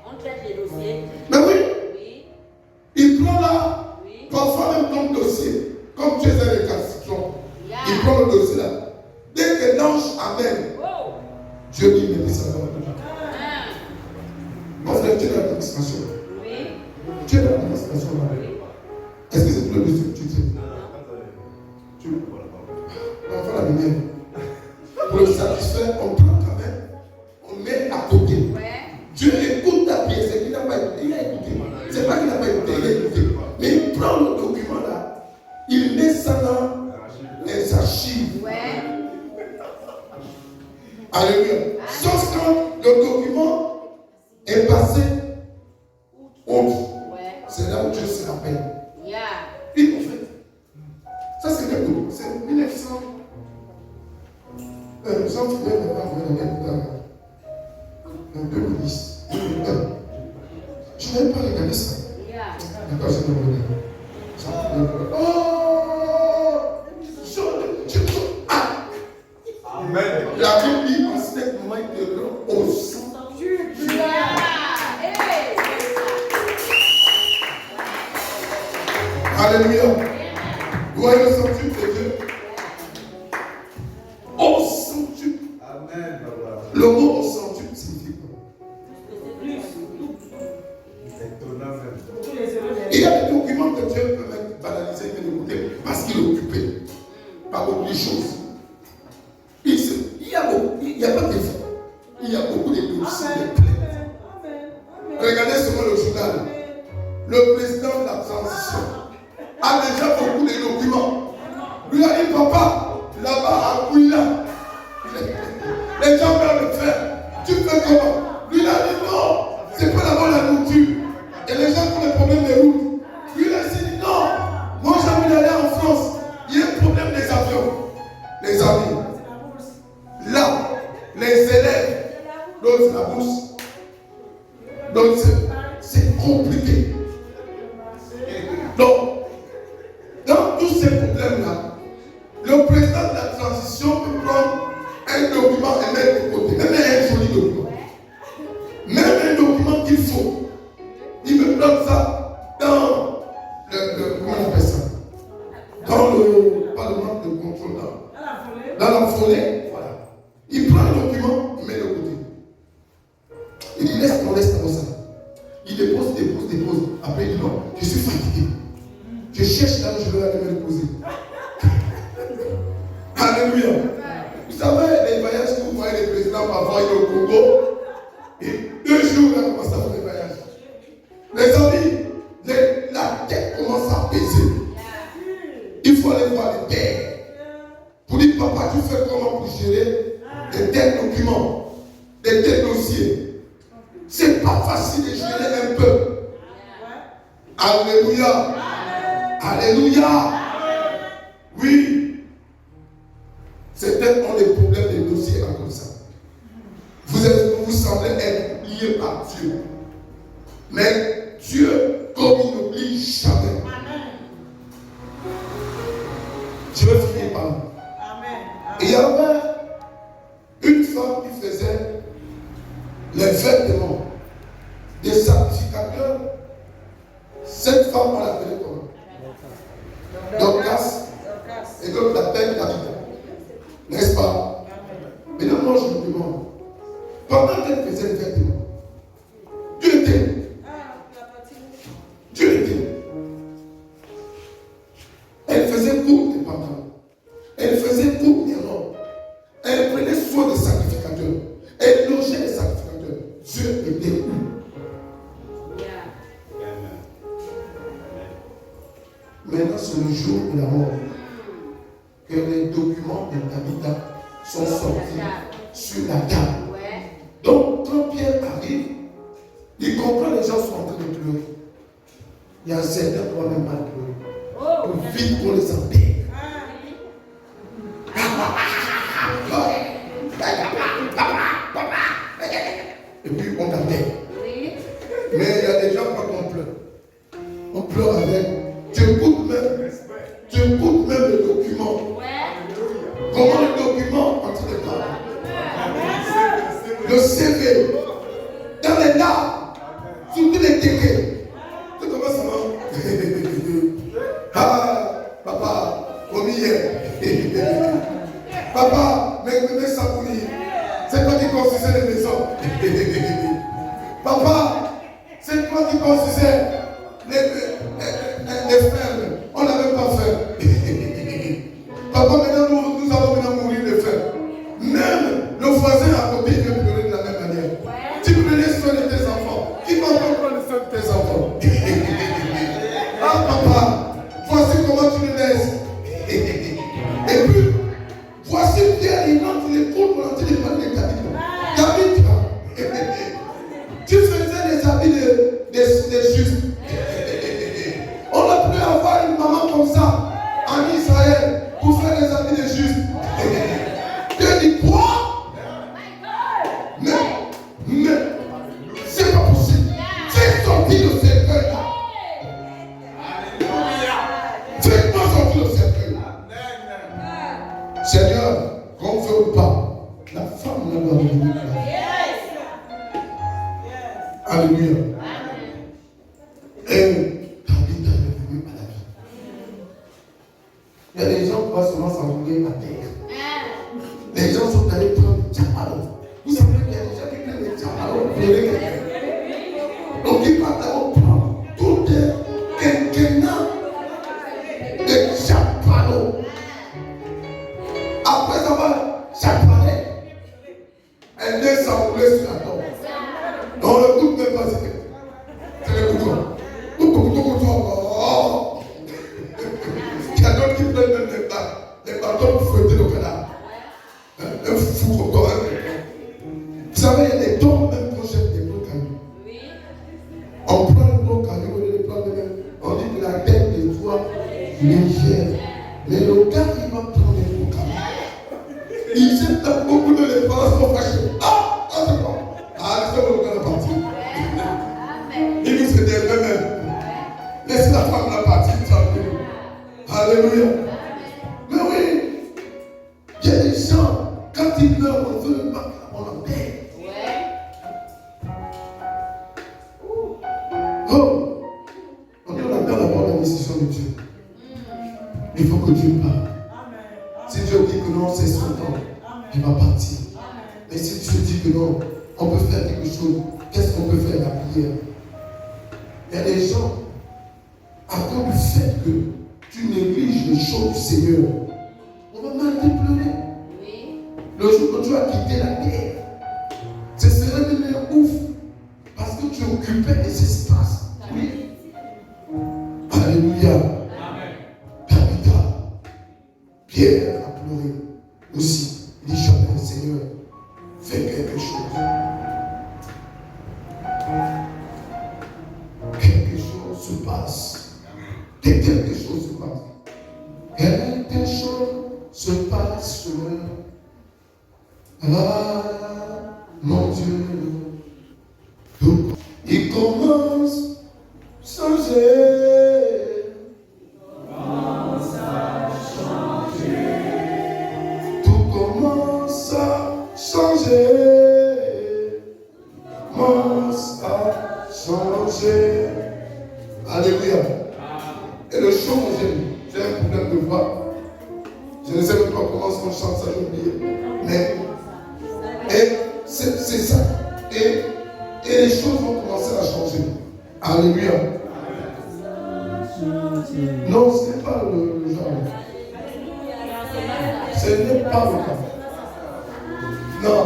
On traite les dossiers. Mais oui, Oui. il prend là, Oui. parfois même ton dossier. Comme tu es un récalcitrant, Yeah. il prend le dossier là. Dès que l'ange amène, Oh. Dieu dit, mais ça va. Ah. Mon frère, tu es dans l'administration. Oui. Tu es dans l'administration là. Est-ce que c'est tout le dossier que tu traites? Tu on fait la lumière. Pour le satisfaire, on prend ta main, on met à côté. Ouais. Dieu écoute ta prière, c'est qu'il n'a pas écouté. Il a écouté. C'est pas qu'il n'a pas écouté, il a écouté. Mais il prend le document là, il met ça dans les archives. Ouais. Alléluia. Sauf quand le document est passé autre. Ouais. C'est là où Dieu se rappelle. Yeah. Puis en fait, ça c'est quel document? C'est 1900. Jean Philippe n'a pas envoyé la lettre en 2010. 2001. Je n'avais pas regardé ça. Yeah. D'accord, je vais regarder. Jean Philippe. Oh! Ah! Amen. La Bible dit en ce moment, il te rend au sang. Yeah. Hey. Alléluia. Voyez le centuple de Dieu. Au centuple. Amen. Papa. Le mot au centuple signifie quoi? Étonnant même. Tous les heureux Il y a des documents que Dieu peut même banaliser et écouter parce qu'il est occupé par beaucoup de choses. Il y a pas de défaut. Il y a beaucoup de dossiers, de plaintes. Regardez seulement le journal. Le président de la transition a déjà beaucoup de documents. Lui a dit, papa, là-bas à Kouila, les gens peuvent le faire. Tu fais comment? Lui il a dit non, c'est pas d'abord la nourriture. Et les gens ont des problèmes de route. Lui il a dit non, moi j'ai envie d'aller en France. Il y a un problème des avions. Les amis, là, les élèves, donc c'est la bourse. Donc c'est compliqué. Donc, dans tous ces problèmes-là, le président de la transition peut prendre un document et mettre de côté, même un joli exemple, parfois il est au Congo, et 2 jours, il a commencé à faire des voyages. Les amis, la tête commence à peser. Il faut aller voir les pères. Pour dire, papa, tu fais comment pour gérer des tels documents, des tels dossiers. C'est pas facile de gérer un peu. Alléluia. Alléluia. Oui. Certains ont des problèmes de dossiers comme ça. Vous semblez être liés par Dieu. Mais Dieu, comme il n'oublie jamais. Je vais finir par là. Et il y avait une femme qui faisait les vêtements des sacrificateurs. Cette femme, on l'appelait comment? Dorcas. Et comme l'appelle Tabitha. N'est-ce pas? Mais non, moi je me demande, pendant qu'elle faisait les vêtements, Dieu était. Dieu était. Elle faisait court des pantalons. Elle faisait court des robes. Elle prenait soin des sacrificateurs. Elle logeait les sacrificateurs. Dieu était où? Maintenant, c'est le jour de la mort que les documents de Tabitha sont sortis sur la table. Donc, quand Pierre arrive, il comprend que les gens sont en train de pleurer. Il y a certains qui ne vont même pas pleurer. Pour vite qu'on les empêche. Et puis on t'appelle. Mais il y a des gens quand on pleure. On pleure avec. Tu écoutes même le document. Comment le document entre les mains. Le CV. Dans les larmes. Surtout les tickets. Tu comment ça va? Ah, papa, au milieu. Papa, mais ça pour lui. C'est toi qui construisais les maisons. Papa, c'est toi qui construisais les fermes. On n'avait pas fait. Papa, maintenant nous allons maintenant mourir de faim. Même le voisin à côté peut pleurer de la même manière. Tu prenais soin de tes enfants. Qui va prendre soin de tes enfants? Ah papa, voici comment tu le laisses. Et puis, voici Pierre, il rentre, il écoute pour entrer les parler de David. Tu faisais des habits des justes. On a pu avoir une maman comme ça en Israël pour faire des habits des justes. Dieu dit quoi? Mais, c'est pas possible. Fais sortir le cercueil là. Fais-moi sortir le cercueil. Seigneur, qu'on veut ou pas, la femme là doit revenir. Alléluia. Et Tabitha est revenue à la vie. Il y a des gens qui vont seulement s'enrouler à terre. Les gens sont allés prendre des tchapalos. Vous savez qu'il y a des gens qui prennent des tchapalos pour pleurer quelqu'un. Donc ils partent à prendre tout un quinquennat de tchapalos. Après avoir chapalé, elle laisse s'enrouler sur la tombe. On ne l'écoute même pas. C'est le bouton. Il y a d'autres qui prennent même les bâtons pour fouetter le cadavre. Un fou comme toi. Vous savez, il y a des tombes même qu'on jette des gros cailloux. On prend le gros caillou, on dit que la tête est toi légère. Mais le gars, il va prendre les gros cailloux. Il jette beaucoup de les parents sont fâchés. Ah, c'est bon. Ah, c'est bon, le gars est parti. Il dit que c'était eux-mêmes. Laisse la femme la partie, tranquille. Alléluia. Mais oui, il y a des gens, quand ils meurent, on veut le battre, on en paie. Oh, on attend d'abord la décision de Dieu. Il faut que Dieu parle. Si Dieu dit que non, c'est son temps, il va partir. Mais si Dieu dit que non, on peut faire quelque chose, qu'est-ce qu'on peut faire? La prière. Il y a des gens, à cause du fait que tu négliges les choses du Seigneur, on va mal te pleurer. Le jour que tu as quitté la terre, ouf. Parce que tu occupais les espaces. Oui. Alléluia. David, Pierre a pleuré aussi. Il dit jamais, Seigneur, fais quelque chose. Quelque chose se passe. Quelque chose se passe. Quelque chose se passe. Ah, mon Dieu. Tout, il commence à changer. Tout commence à changer. Commence à changer. Alléluia. Et le chant que j'ai un problème de voix. Je ne sais même pas comment on chante ça, j'ai oublié. Mais c'est ça. Et les choses vont commencer à changer. Alléluia. Non, ce n'est pas le genre. Ce n'est pas le cas. Non.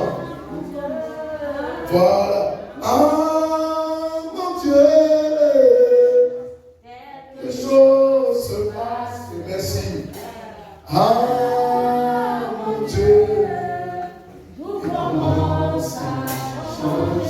Voilà. Ah, mon Dieu. Les choses se passent. Merci. Ah, mon Dieu. Il commence à changer.